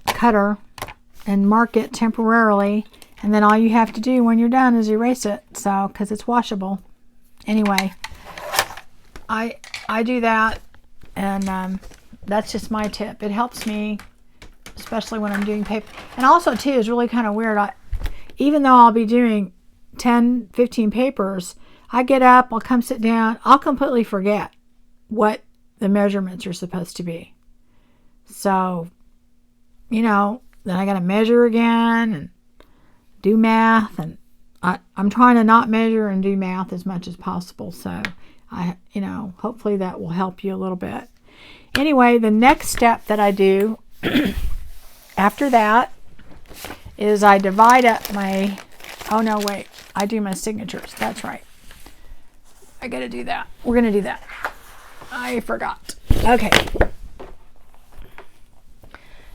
Speaker 1: cutter and mark it temporarily, and then all you have to do when you're done is erase it. So, because it's washable. Anyway, I do that, and that's just my tip. It helps me, especially when I'm doing paper. And also too, is really kind of weird. Even though I'll be doing 10, 15 papers, I get up, I'll come sit down, I'll completely forget what the measurements are supposed to be. So, you know, then I got to measure again and do math, and I'm trying to not measure and do math as much as possible. So you know, hopefully that will help you a little bit. Anyway, the next step that I do after that is I divide up my, oh no, wait, I do my signatures. That's right. I got to do that. We're going to do that. I forgot. Okay.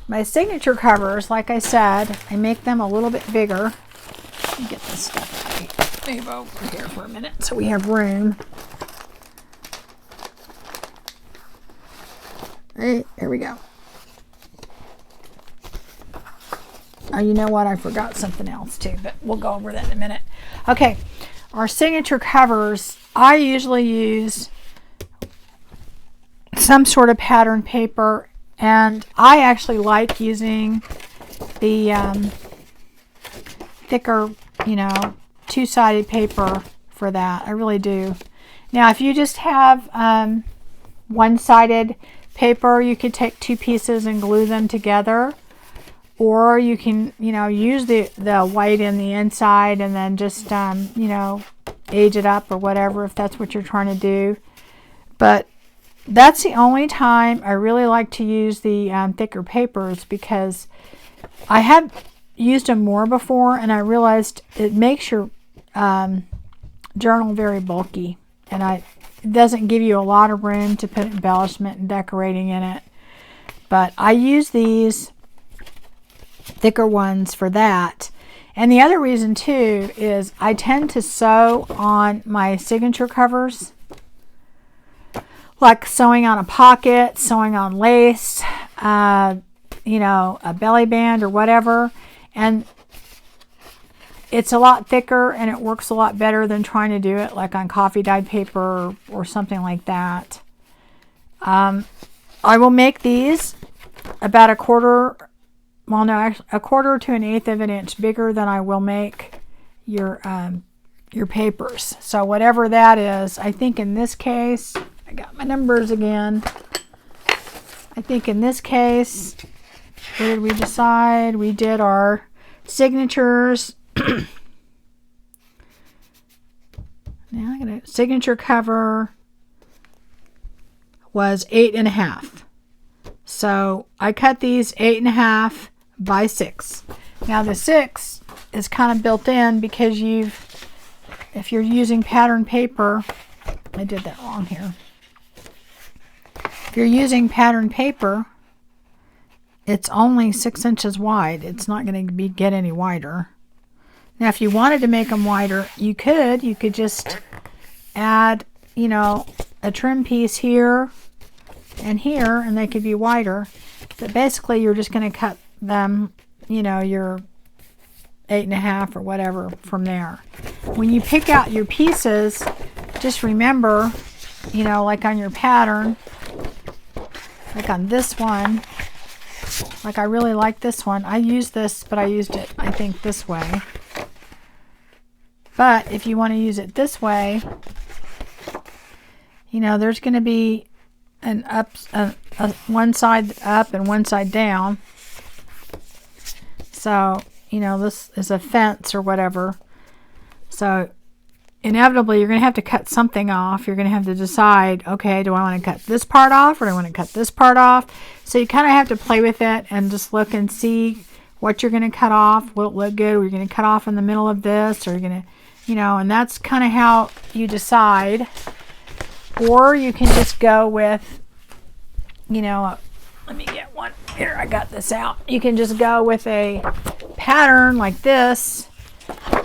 Speaker 1: My signature covers, like I said, I make them a little bit bigger. Let me get this stuff out of here. Move over here for a minute so we have room. Right, there we go. Oh, you know what? I forgot something else too, but we'll go over that in a minute. Okay, our signature covers, I usually use some sort of pattern paper, and I actually like using the thicker, you know, two-sided paper for that. I really do. Now, if you just have one-sided paper, you could take two pieces and glue them together, or you can, you know, use the white in the inside and then just you know, age it up or whatever if that's what you're trying to do. But that's the only time I really like to use the thicker papers, because I have used them more before and I realized it makes your journal very bulky, and it doesn't give you a lot of room to put embellishment and decorating in it. But I use these thicker ones for that. And the other reason too is I tend to sew on my signature covers, like sewing on a pocket, sewing on lace, you know, a belly band or whatever. And it's a lot thicker and it works a lot better than trying to do it like on coffee dyed paper or something like that. I will make these about a quarter, well no, actually a quarter to an eighth of an inch bigger than I will make your papers. So whatever that is, I think in this case, I got my numbers again. I think in this case, what did we decide? We did our signatures. Now I got a signature cover was 8.5. So I cut these 8.5 by 6. Now the 6 is kind of built in because if you're using pattern paper, I did that wrong here. If you're using pattern paper, it's only 6 inches wide. It's not going to get any wider. Now, if you wanted to make them wider, you could. You could just add, you know, a trim piece here and here, and they could be wider. But basically, you're just going to cut them, you know, your 8.5 or whatever from there. When you pick out your pieces, just remember, you know, like on your pattern, like on this one, like I really like this one. I used this, but I used it, I think, this way. But if you want to use it this way, you know, there's going to be an one side up and one side down. So, you know, this is a fence or whatever. So inevitably you're going to have to cut something off. You're going to have to decide, okay, do I want to cut this part off or do I want to cut this part off? So you kind of have to play with it and just look and see what you're going to cut off. Will it look good? Are you going to cut off in the middle of this? Or are you going to, you know, and that's kind of how you decide. Or you can just go with, you know, let me get one. Here, I got this out. You can just go with a pattern like this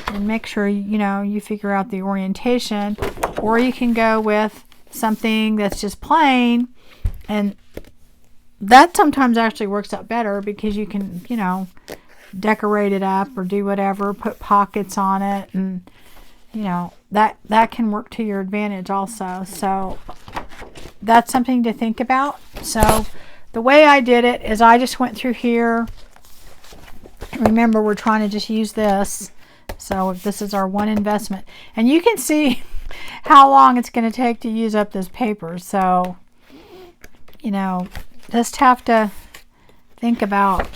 Speaker 1: and make sure, you know, you figure out the orientation. Or you can go with something that's just plain, and that sometimes actually works out better because you can, you know, decorate it up or do whatever, put pockets on it, and, you know, that can work to your advantage also. So that's something to think about. So the way I did it is I just went through here. Remember, we're trying to just use this. So if this is our one investment, and you can see how long it's going to take to use up this paper. So, you know, just have to think about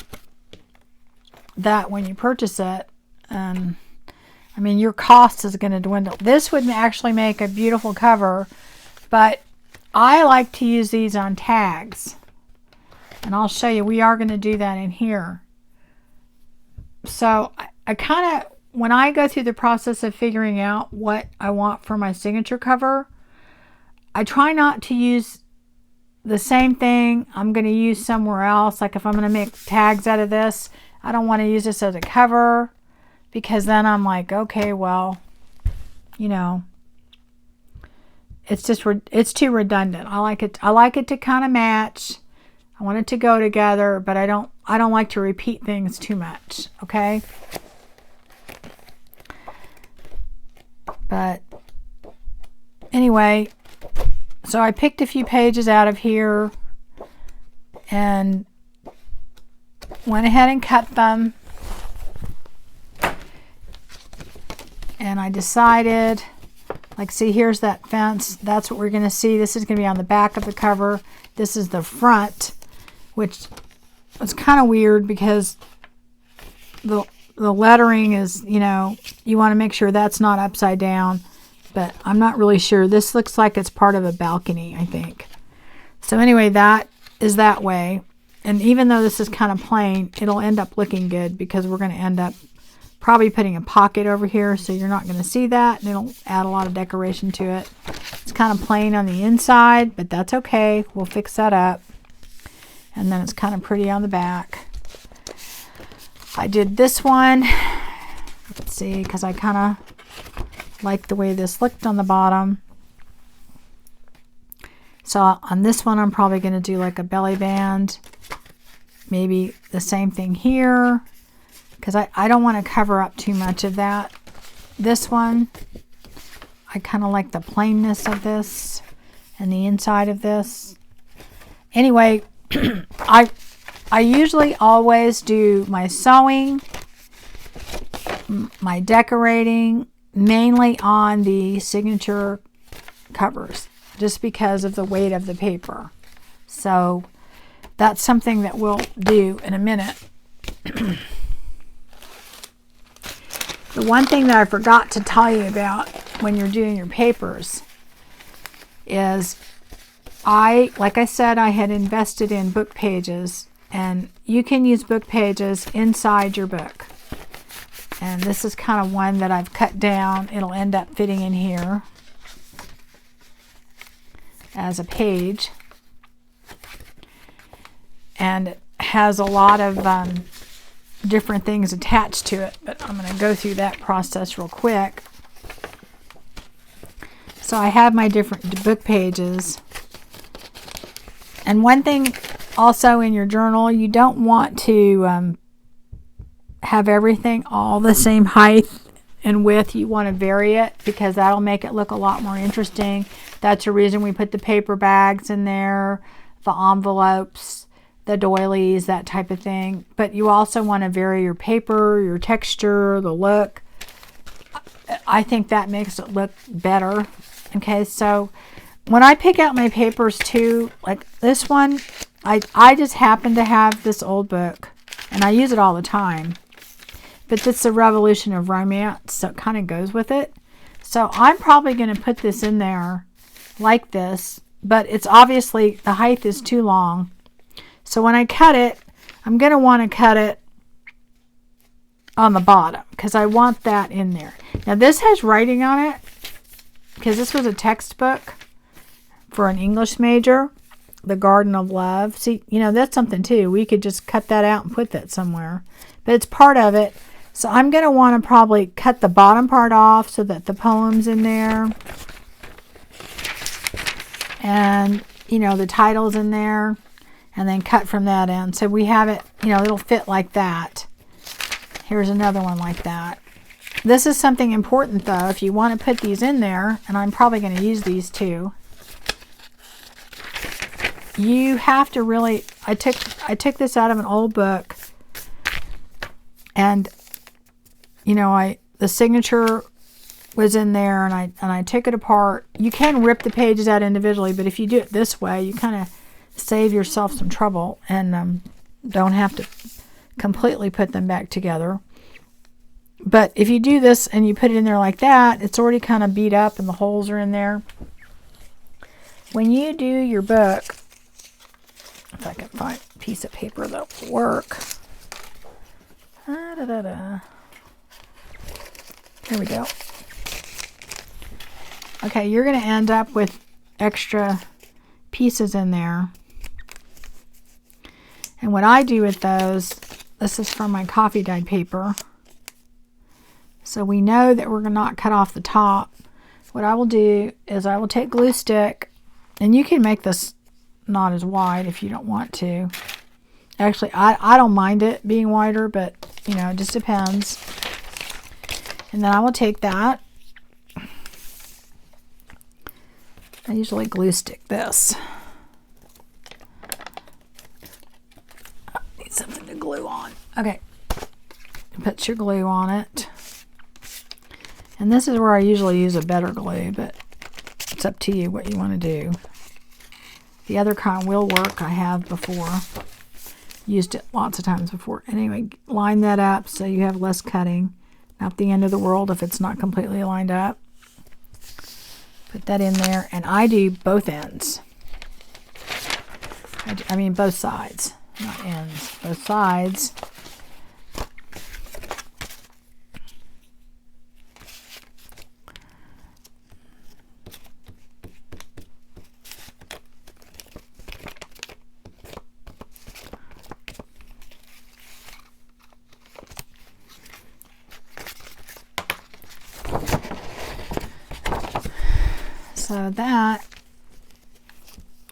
Speaker 1: that when you purchase it. I mean, your cost is going to dwindle. This would actually make a beautiful cover, but I like to use these on tags. And I'll show you, we are going to do that in here. So I kind of, when I go through the process of figuring out what I want for my signature cover, I try not to use the same thing I'm going to use somewhere else. Like if I'm going to make tags out of this, I don't want to use this as a cover, because then I'm like, okay, well, you know, it's just, it's too redundant. I like it to kind of match. I want it to go together, but I don't like to repeat things too much, okay? But anyway, so I picked a few pages out of here and went ahead and cut them. And I decided, like, see, here's that fence. That's what we're going to see. This is going to be on the back of the cover. This is the front, which was kind of weird because the lettering is, you know, you want to make sure that's not upside down, but I'm not really sure. This looks like it's part of a balcony, I think. So anyway, that is that way. And even though this is kind of plain, it'll end up looking good because we're going to end up probably putting a pocket over here, so you're not going to see that, and it'll add a lot of decoration to it. It's kind of plain on the inside, but that's okay. We'll fix that up. And then it's kind of pretty on the back. I did this one, let's see, because I kind of like the way this looked on the bottom. So on this one, I'm probably going to do like a belly band, maybe the same thing here, because I don't want to cover up too much of that. This one, I kind of like the plainness of this and the inside of this. Anyway, I usually always do my sewing, my decorating, mainly on the signature covers, just because of the weight of the paper. So that's something that we'll do in a minute. The one thing that I forgot to tell you about when you're doing your papers is like I said, I had invested in book pages, and you can use book pages inside your book. And this is kind of one that I've cut down. It'll end up fitting in here as a page. And it has a lot of different things attached to it, but I'm going to go through that process real quick. So I have my different book pages. And one thing also in your journal, you don't want to have everything all the same height and width. You want to vary it because that'll make it look a lot more interesting. That's the reason we put the paper bags in there, the envelopes, the doilies, that type of thing. But you also want to vary your paper, your texture, the look. I think that makes it look better. Okay, so when I pick out my papers too, like this one, I just happen to have this old book, and I use it all the time. But it's the Revolution of Romance, so it kind of goes with it. So I'm probably going to put this in there like this, but it's obviously, the height is too long. So when I cut it, I'm going to want to cut it on the bottom because I want that in there. Now this has writing on it because this was a textbook for an English major, The Garden of Love. See, you know, that's something too. We could just cut that out and put that somewhere. But it's part of it. So I'm going to want to probably cut the bottom part off so that the poem's in there. And, you know, the title's in there. And then cut from that end. So we have it, you know, it'll fit like that. Here's another one like that. This is something important though. If you want to put these in there, and I'm probably going to use these too. You have to really, I took this out of an old book. And, you know, the signature was in there, and I took it apart. You can rip the pages out individually, but if you do it this way, you kind of save yourself some trouble and don't have to completely put them back together. But if you do this and you put it in there like that, it's already kind of beat up and the holes are in there. When you do your book, if I can find a piece of paper that will work. Here we go. Okay, you're going to end up with extra pieces in there. And what I do with those, this is from my coffee dyed paper. So we know that we're not cut off the top. What I will do is I will take glue stick, and you can make this not as wide if you don't want to. Actually, I don't mind it being wider, but you know, it just depends. And then I will take that. I usually glue stick this. I need something to glue on. Okay. Put your glue on it. And this is where I usually use a better glue, but it's up to you what you want to do. The other kind will work. I have before. Used it lots of times before. Anyway, line that up so you have less cutting. Not the end of the world if it's not completely lined up. Put that in there, and I do both ends. I mean both sides, not ends. Both sides. So that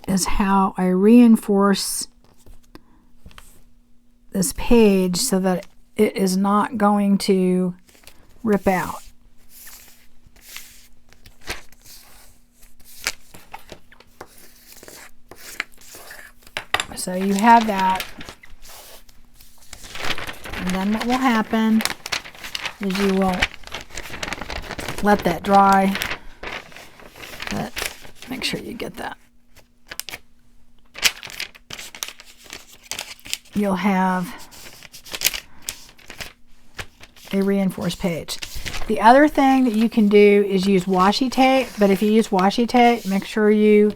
Speaker 1: is how I reinforce this page so that it is not going to rip out. So you have that. And then what will happen is you will let that dry. But make sure you get that. You'll have a reinforced page. The other thing that you can do is use washi tape, but if you use washi tape, make sure you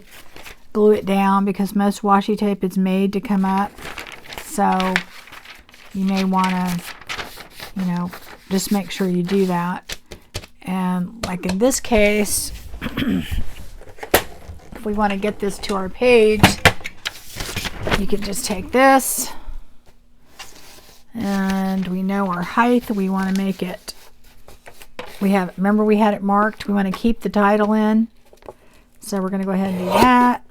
Speaker 1: glue it down because most washi tape is made to come up. So you may want to, you know, just make sure you do that. And like in this case, if we want to get this to our page, you can just take this and And we know our height. We want to make it, remember we had it marked. We want to keep the title in. So we're going to go ahead and do that.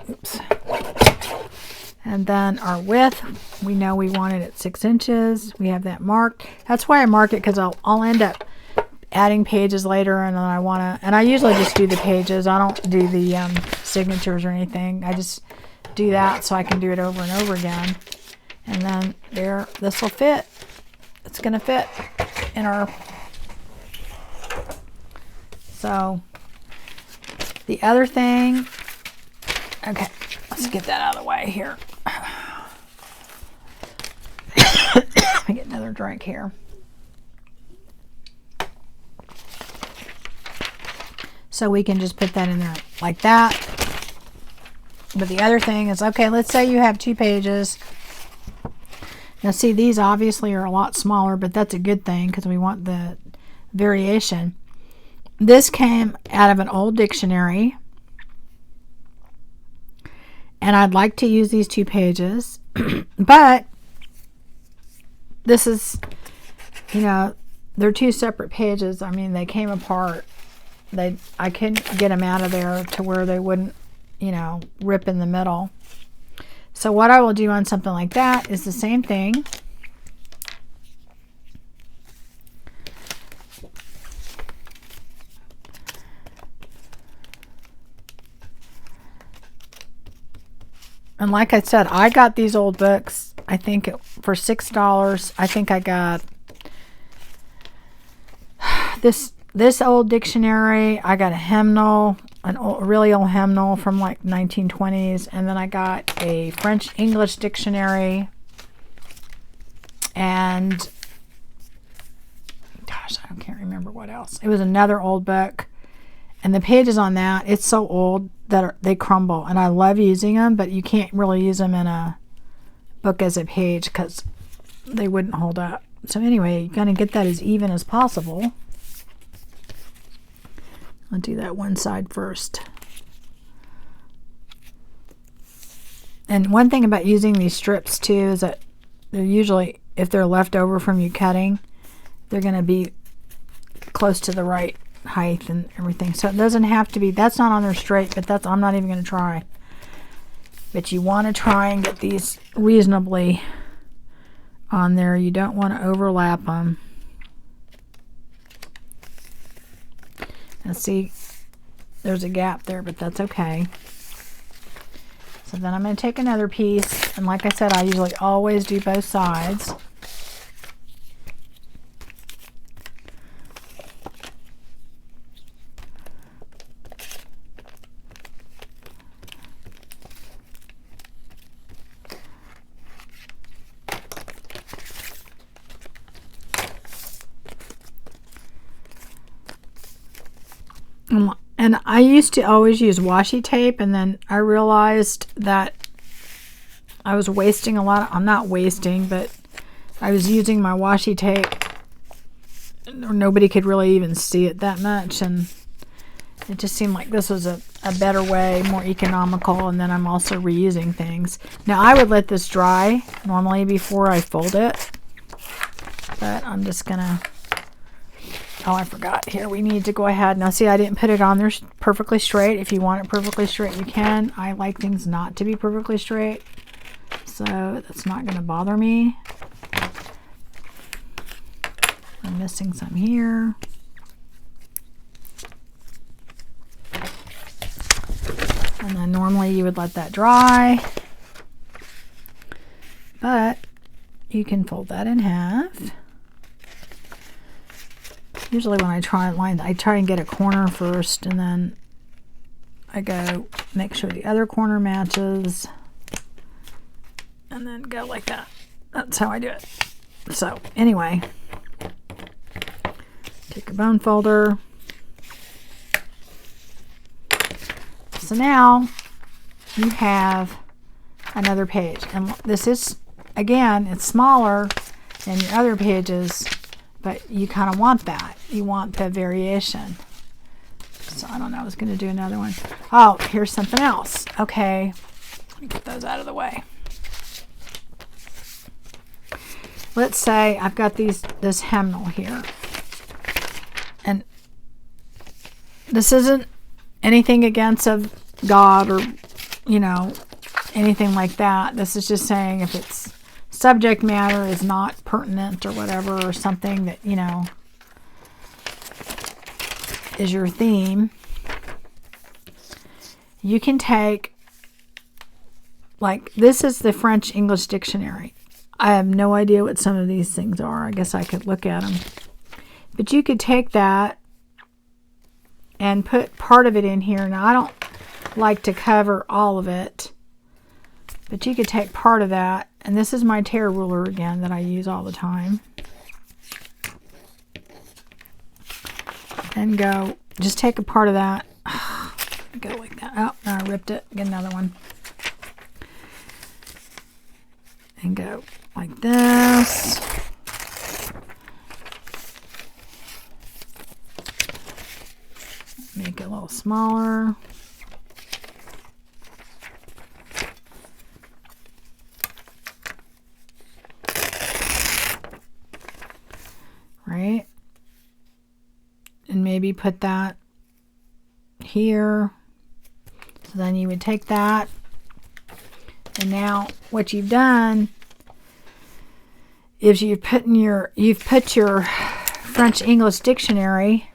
Speaker 1: Oops. And then our width, we know we want it at 6 inches. We have that marked. That's why I mark it, because I'll end up adding pages later, and then I usually just do the pages. I don't do the signatures or anything. I just do that so I can do it over and over again. And then there, this will fit. It's going to fit in our... So the other thing, okay, let's get that out of the way here. Let me get another drink here. So we can just put that in there like that. But the other thing is, okay, let's say you have 2 pages. Now see, these obviously are a lot smaller, but that's a good thing because we want the variation. This came out of an old dictionary. And I'd like to use these 2 pages. But this is, you know, they're 2 separate pages. I mean, they came apart. I couldn't get them out of there to where they wouldn't, you know, rip in the middle. So what I will do on something like that is the same thing. And like I said, I got these old books, I think for $6. I think I got this old dictionary. I got a hymnal, a really old hymnal from like 1920s. And then I got a French English dictionary. And gosh, I can't remember what else. It was another old book. And the pages on that, it's so old that they crumble. And I love using them, but you can't really use them in a book as a page because they wouldn't hold up. So anyway, you're going to get that as even as possible. I'll do that one side first. And one thing about using these strips too is that they're usually, if they're left over from you cutting, they're going to be close to the right height and everything. So it doesn't have to be, that's not on there straight, but I'm not even going to try. But you want to try and get these reasonably on there. You don't want to overlap them. And see, there's a gap there, but that's okay. So then I'm going to take another piece, and like I said, I usually always do both sides. And I used to always use washi tape, and then I realized that I was wasting a lot. I'm not wasting, but I was using my washi tape. Nobody could really even see it that much, and it just seemed like this was a better way, more economical, and then I'm also reusing things. Now I would let this dry normally before I fold it, but I'm just gonna... Oh, I forgot. Here, we need to go ahead. Now, see, I didn't put it on there perfectly straight. If you want it perfectly straight, you can. I like things not to be perfectly straight, so that's not going to bother me. I'm missing some here. And then normally you would let that dry, but you can fold that in half. Usually when I try and get a corner first, and then I go make sure the other corner matches, and then go like that. That's how I do it. So anyway, take a bone folder. So now you have another page, and this is, again, it's smaller than your other pages, but you kind of want that. You want the variation. So I don't know, I was going to do another one. Oh, here's something else. Okay, let me get those out of the way. let's say I've got this hymnal here, and this isn't anything against of God or, you know, anything like that. This is just saying if its subject matter is not pertinent or whatever, or something that, you know, is your theme, you can take, like, this is the French English dictionary. I have no idea what some of these things are. I guess I could look at them. But you could take that and put part of it in here. Now, I don't like to cover all of it, but you could take part of that. And this is my tear ruler again that I use all the time. And go, just take a part of that. Go like that. Oh, no, I ripped it. Get another one. And go like this. Make it a little smaller. Right? And maybe put that here. So then you would take that. And now what you've done is you've put your French English dictionary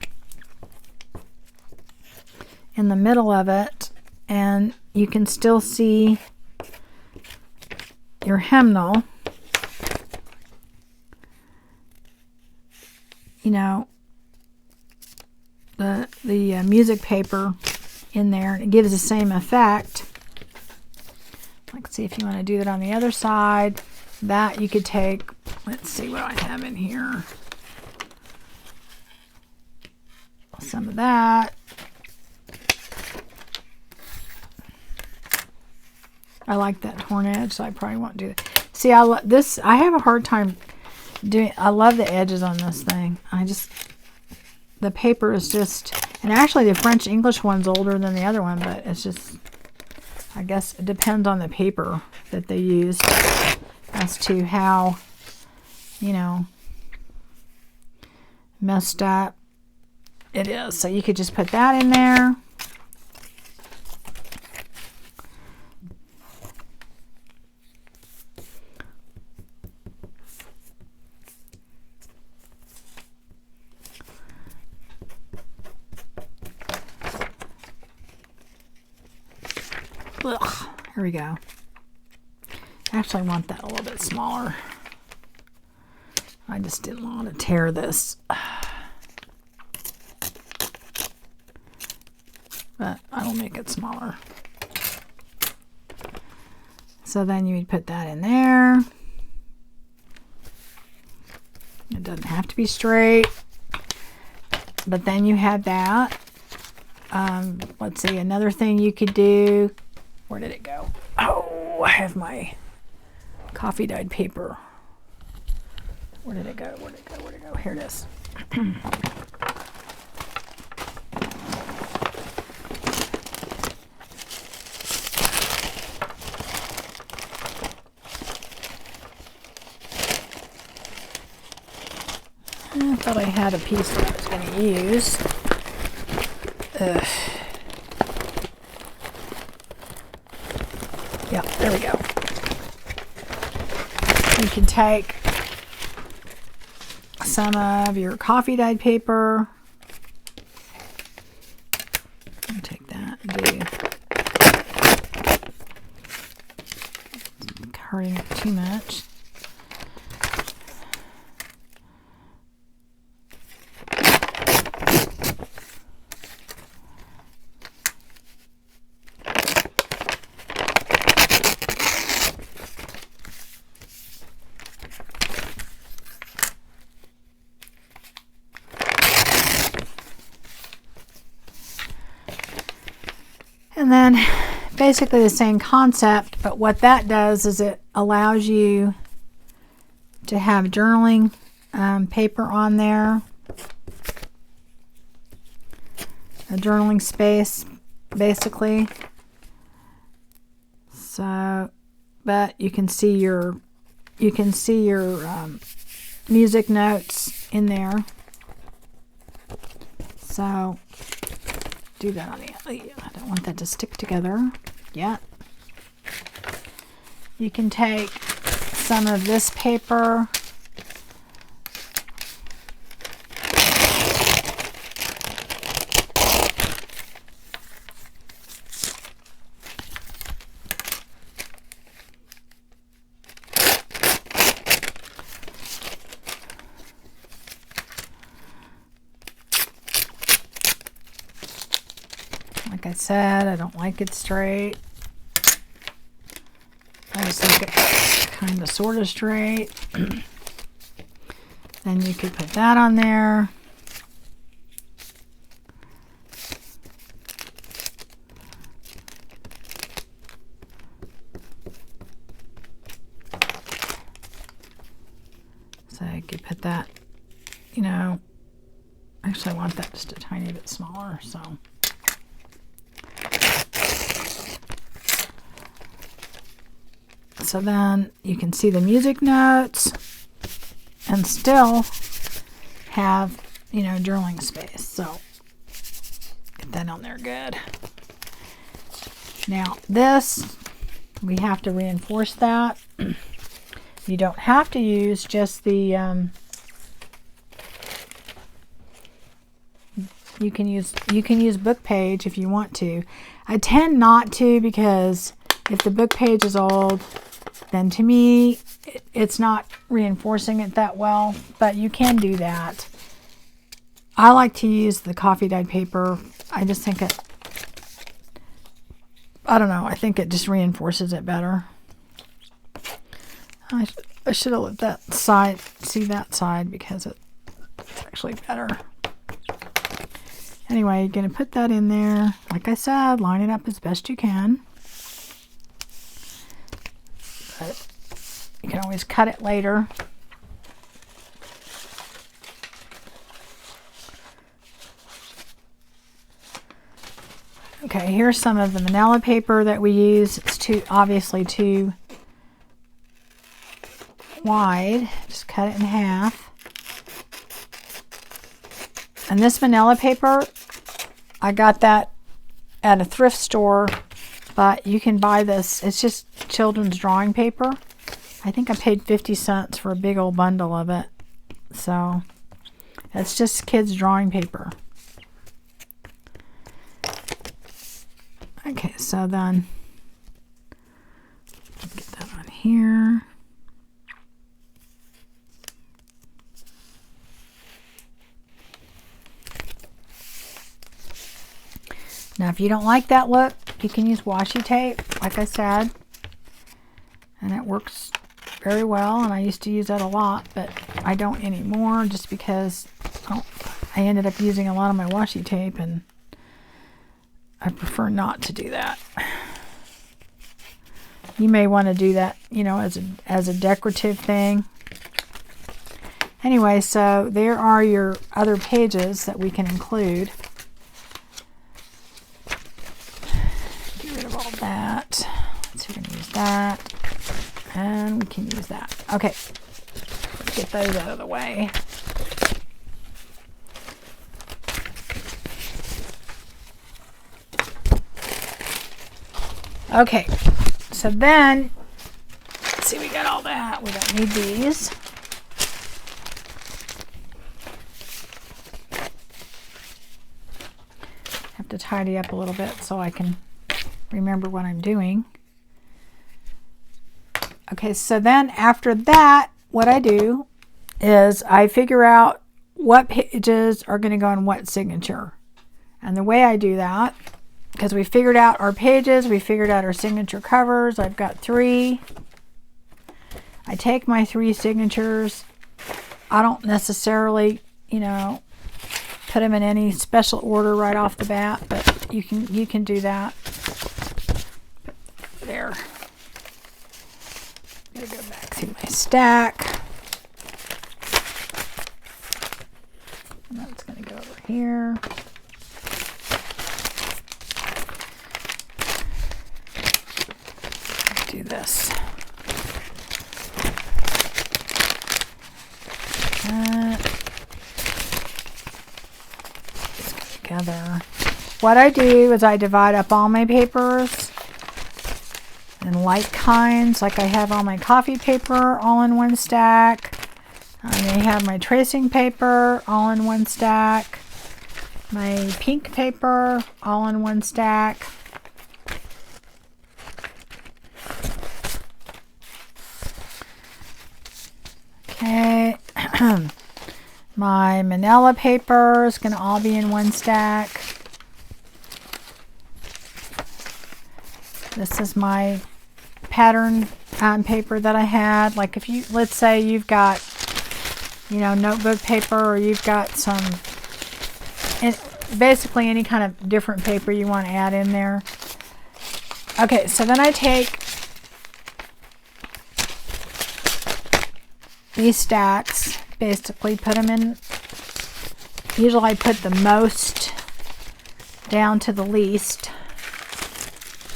Speaker 1: in the middle of it, and you can still see your hymnal. You know, the music paper in there, and it gives the same effect. Let's see if you want to do that on the other side. That you could take, let's see what I have in here. Some of that. I like that torn edge, so I probably won't do that. See, I have a hard time doing. I love the edges on this thing. The paper is just, and actually the French English one's older than the other one, but it's just, I guess it depends on the paper that they used as to how, you know, messed up it is. So you could just put that in there. Ugh, here we go. I actually want that a little bit smaller. I just didn't want to tear this. But I will make it smaller. So then you would put that in there. It doesn't have to be straight. But then you have that. Let's see, another thing you could do. Where did it go? Oh, I have my coffee dyed paper. Where did it go? Where did it go? Where did it go? Here it is. I thought I had a piece that I was going to use. Ugh. Yeah, there we go. You can take some of your coffee dyed paper. I'll take that and do hurting it too much. And then basically the same concept, but what that does is it allows you to have journaling paper on there, a journaling space basically. So, but you can see your you can see your music notes in there. So do that on the, I don't want that to stick together yet. You can take some of this paper, like I said, I don't like it straight. I just like it kind of sort of straight. Then you could put that on there. So you could put that, you know, actually I want that just a tiny bit smaller, so. So then you can see the music notes and still have, you know, journaling space. So get that on there good. Now this, we have to reinforce that. You don't have to use just the, you can use book page if you want to. I tend not to, because if the book page is old, then to me, it's not reinforcing it that well, but you can do that. I like to use the coffee dyed paper. I just think it, I don't know, I think it just reinforces it better. I should have let that side, see that side, because it's actually better. Anyway, you're going to put that in there. Like I said, line it up as best you can. But you can always cut it later. Okay, here's some of the manila paper that we use. It's obviously too wide. Just cut it in half. And this manila paper, I got that at a thrift store, but you can buy this. It's just children's drawing paper. I think I paid 50 cents for a big old bundle of it. So it's just kids' drawing paper. Okay, so then get that on here. Now, if you don't like that look, you can use washi tape, like I said, and it works very well, and I used to use that a lot, but I don't anymore, just because I ended up using a lot of my washi tape, and I prefer not to do that. You may want to do that, you know, as a decorative thing. Anyway, so there are your other pages that we can include. That. So we're going to use that, and we can use that. Okay, let's get those out of the way. Okay, so then, let's see, we got all that. We don't need these. Have to tidy up a little bit so I can remember what I'm doing. Okay, so then after that, what I do is I figure out what pages are going to go in what signature. And the way I do that, because we figured out our pages, we figured out our signature covers. I've got 3. I take my 3 signatures. I don't necessarily, you know, put them in any special order right off the bat, but you can do that. There. I'm going to go back to my stack. And that's going to go over here. Do this. together. What I do is I divide up all my papers in light kinds, like I have all my coffee paper all in one stack. I may have my tracing paper all in one stack. My pink paper all in one stack. Okay. My manila paper is going to all be in one stack. This is my pattern paper that I had. Like if you, let's say you've got, you know, notebook paper, or you've got some, basically any kind of different paper you want to add in there. Okay, so then I take these stacks, basically put them in, usually I put the most down to the least.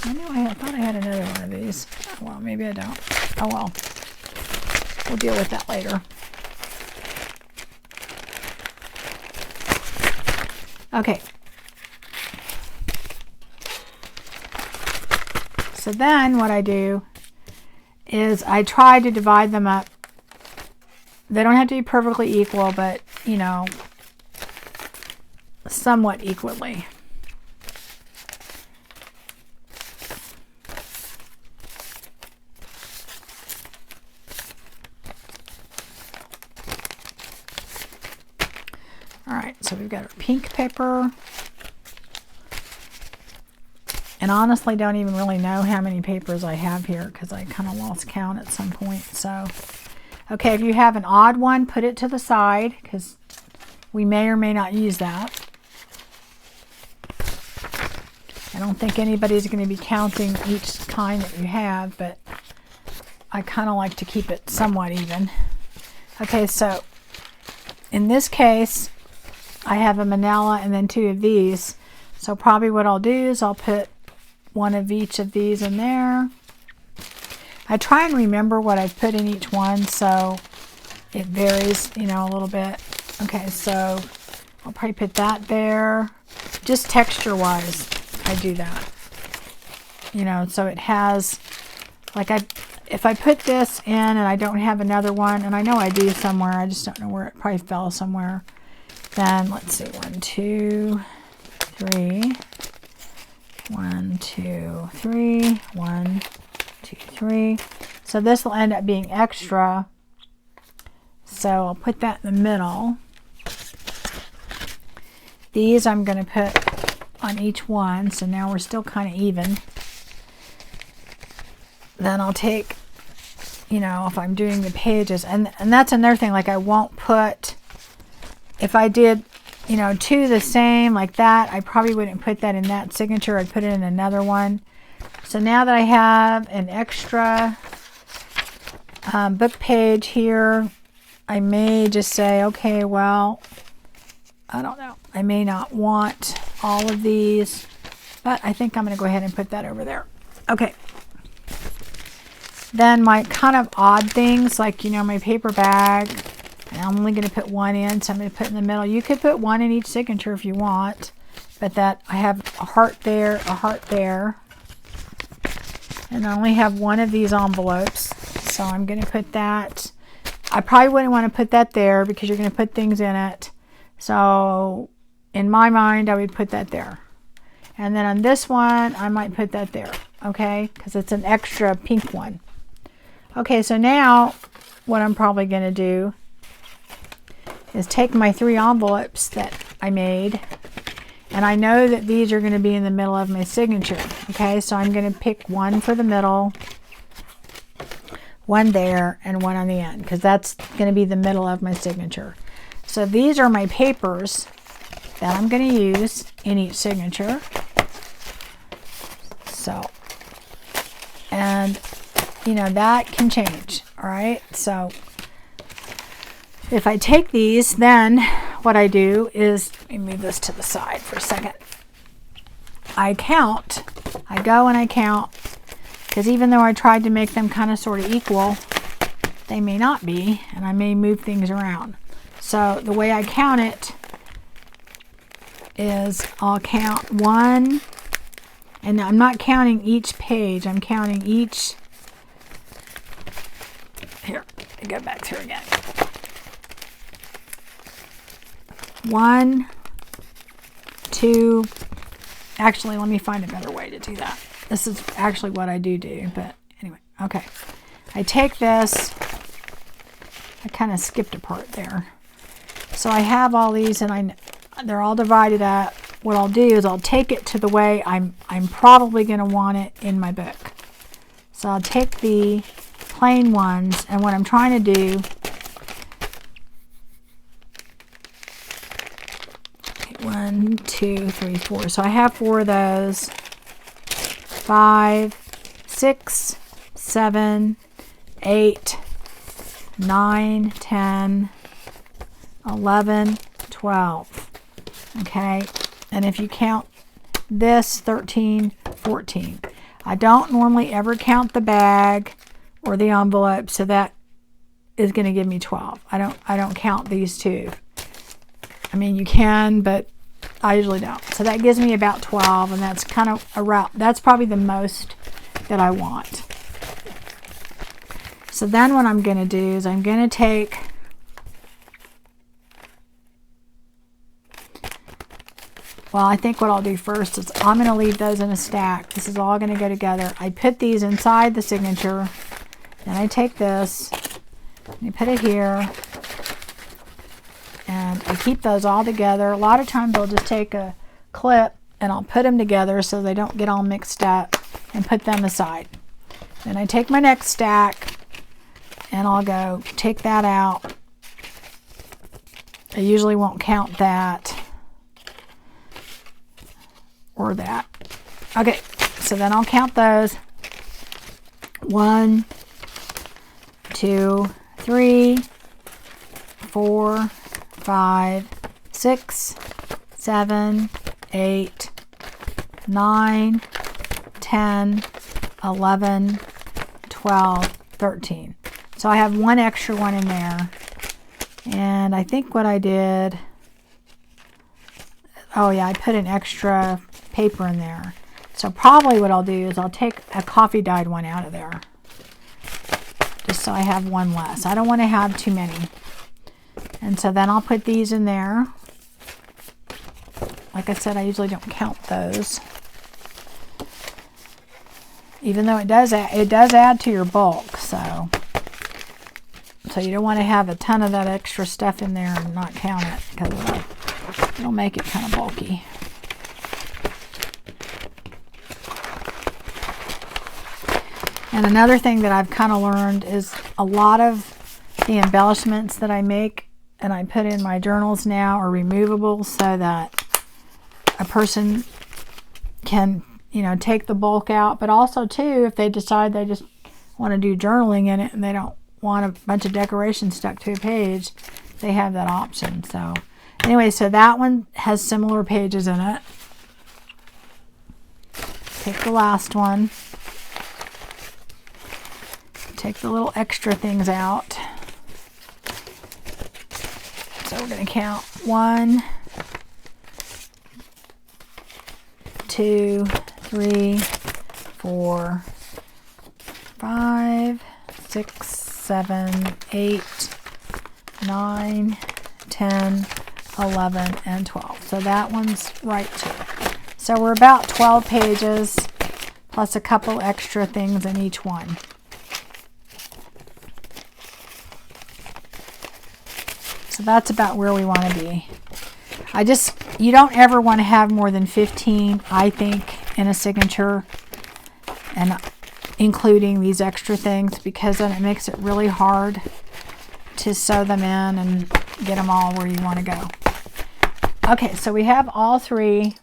Speaker 1: I thought I had another one of these. Well, maybe I don't. Oh well. We'll deal with that later. Okay. So then what I do is I try to divide them up. They don't have to be perfectly equal, but, you know, somewhat equally. Alright, so we've got our pink paper. And honestly don't even really know how many papers I have here because I kind of lost count at some point. So, okay, if you have an odd one, put it to the side because we may or may not use that. I don't think anybody's going to be counting each kind that you have, but I kind of like to keep it somewhat even. Okay, so in this case, I have a manila and then 2 of these. So probably what I'll do is I'll put 1 of each of these in there. I try and remember what I've put in each one, so it varies, you know, a little bit. Okay, so I'll probably put that there. Just texture-wise, I do that. You know, so it has, like if I put this in and I don't have another one, and I know I do somewhere, I just don't know where, it probably fell somewhere. Then let's see, 1, 2, 3. 1, 2, 3. 1, 2, 3. So this will end up being extra. So I'll put that in the middle. These I'm going to put on each one. So now we're still kind of even. Then I'll take, you know, if I'm doing the pages, and that's another thing, like I won't put, if I did, you know, 2 the same like that, I probably wouldn't put that in that signature. I'd put it in another one. So now that I have an extra book page here, I may just say, okay, well, I don't know. I may not want all of these, but I think I'm going to go ahead and put that over there. Okay. Then my kind of odd things, like, you know, my paper bag, I'm only going to put 1 in, so I'm going to put in the middle. You could put 1 in each signature if you want, but that I have a heart there, a heart there. And I only have 1 of these envelopes, so I'm going to put that. I probably wouldn't want to put that there because you're going to put things in it. So in my mind, I would put that there. And then on this one, I might put that there, okay? Because it's an extra pink one. Okay, so now what I'm probably going to do is take my 3 envelopes that I made, and I know that these are going to be in the middle of my signature. Okay, so I'm going to pick 1 for the middle, 1 there, and 1 on the end, because that's going to be the middle of my signature. So these are my papers that I'm going to use in each signature. So, and you know, that can change. All right, so if I take these, then what I do is, let me move this to the side for a second. I count. I go and I count, because even though I tried to make them kind of sort of equal, they may not be, and I may move things around. So the way I count it is I'll count 1, and I'm not counting each page, I'm counting each. Here, I go back through again. 1, 2, actually, let me find a better way to do that. This is actually what I do, but anyway, okay. I take this, I kind of skipped a part there. So I have all these, and they're all divided up. What I'll do is I'll take it to the way I'm probably going to want it in my book. So I'll take the plain ones, and what I'm trying to do, 1, 2, 3, 4. So I have 4 of those. 5, 6, 7, 8, 9, 10, 11, 12. Okay, and if you count this, 13, 14. I don't normally ever count the bag or the envelope, so that is going to give me 12. I don't count these two. I mean, you can, but I usually don't. So that gives me about 12, and that's kind of that's probably the most that I want. So then what I'm going to do is I'm going to take I think what I'll do first is I'm going to leave those in a stack. This is all going to go together. I put these inside the signature. Then I take this, and I put it here, and I keep those all together. A lot of times I'll just take a clip and I'll put them together so they don't get all mixed up, and put them aside. Then I take my next stack and I'll go take that out. I usually won't count that or that. Okay, so then I'll count those. 1, 2, 3, 4, 5, 6, 7, 8, 9, 10, 11, 12, 13. So I have one extra one in there. And I think what I did, oh yeah, I put an extra paper in there. So probably what I'll do is I'll take a coffee dyed one out of there, just so I have one less. I don't want to have too many. And so then I'll put these in there. Like I said, I usually don't count those, even though it does add to your bulk. So you don't want to have a ton of that extra stuff in there and not count it, because it'll make it kind of bulky. And another thing that I've kind of learned is a lot of the embellishments that I make and I put in my journals now are removable, so that a person can, take the bulk out. But also too, if they decide they just want to do journaling in it and they don't want a bunch of decorations stuck to a page, they have that option. So anyway, so that one has similar pages in it. Take the last one. Take the little extra things out. So we're going to count 1, 2, 3, 4, 5, 6, 7, 8, 9, 10, 11, and 12. So that one's right too. So we're about 12 pages plus a couple extra things in each one. So that's about where we want to be. You don't ever want to have more than 15, I think, in a signature, and including these extra things, because then it makes it really hard to sew them in and get them all where you want to go. Okay, so we have all 3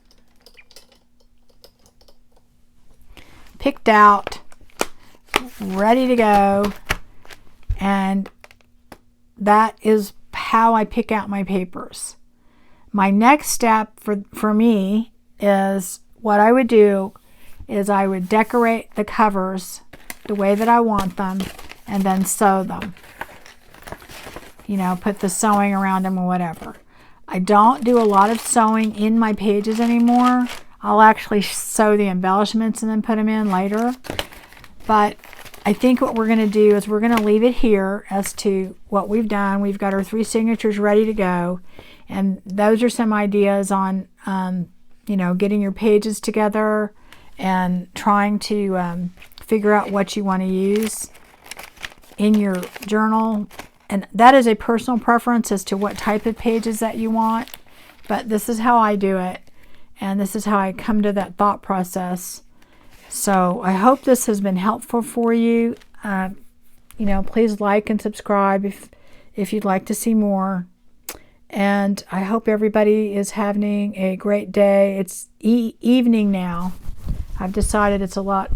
Speaker 1: picked out, ready to go, and that is how I pick out my papers. My next step for me is, what I would do is I would decorate the covers the way that I want them and then sew them. Put the sewing around them or whatever. I don't do a lot of sewing in my pages anymore. I'll actually sew the embellishments and then put them in later. But I think what we're going to do is we're going to leave it here as to what we've done. We've got our 3 signatures ready to go. And those are some ideas on, you know, getting your pages together and trying to figure out what you want to use in your journal. And that is a personal preference as to what type of pages that you want. But this is how I do it. And this is how I come to that thought process. So I hope this has been helpful for you. You know, please like and subscribe if you'd like to see more. And I hope everybody is having a great day. It's evening now. I've decided it's a lot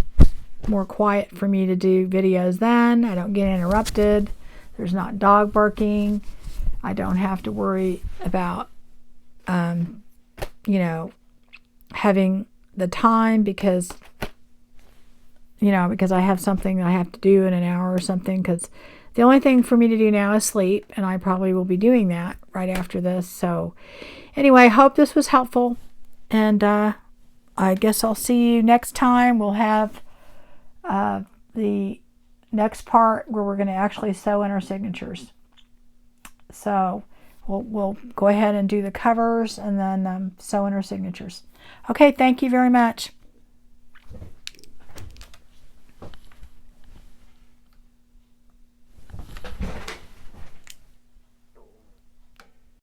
Speaker 1: more quiet for me to do videos then. I don't get interrupted. There's not dog barking. I don't have to worry about, you know, having the time because I have something that I have to do in an hour or something, because the only thing for me to do now is sleep, and I probably will be doing that right after this. So anyway, I hope this was helpful, and I guess I'll see you next time. We'll have the next part where we're going to actually sew in our signatures. So we'll go ahead and do the covers and then sew in our signatures. Okay, thank you very much.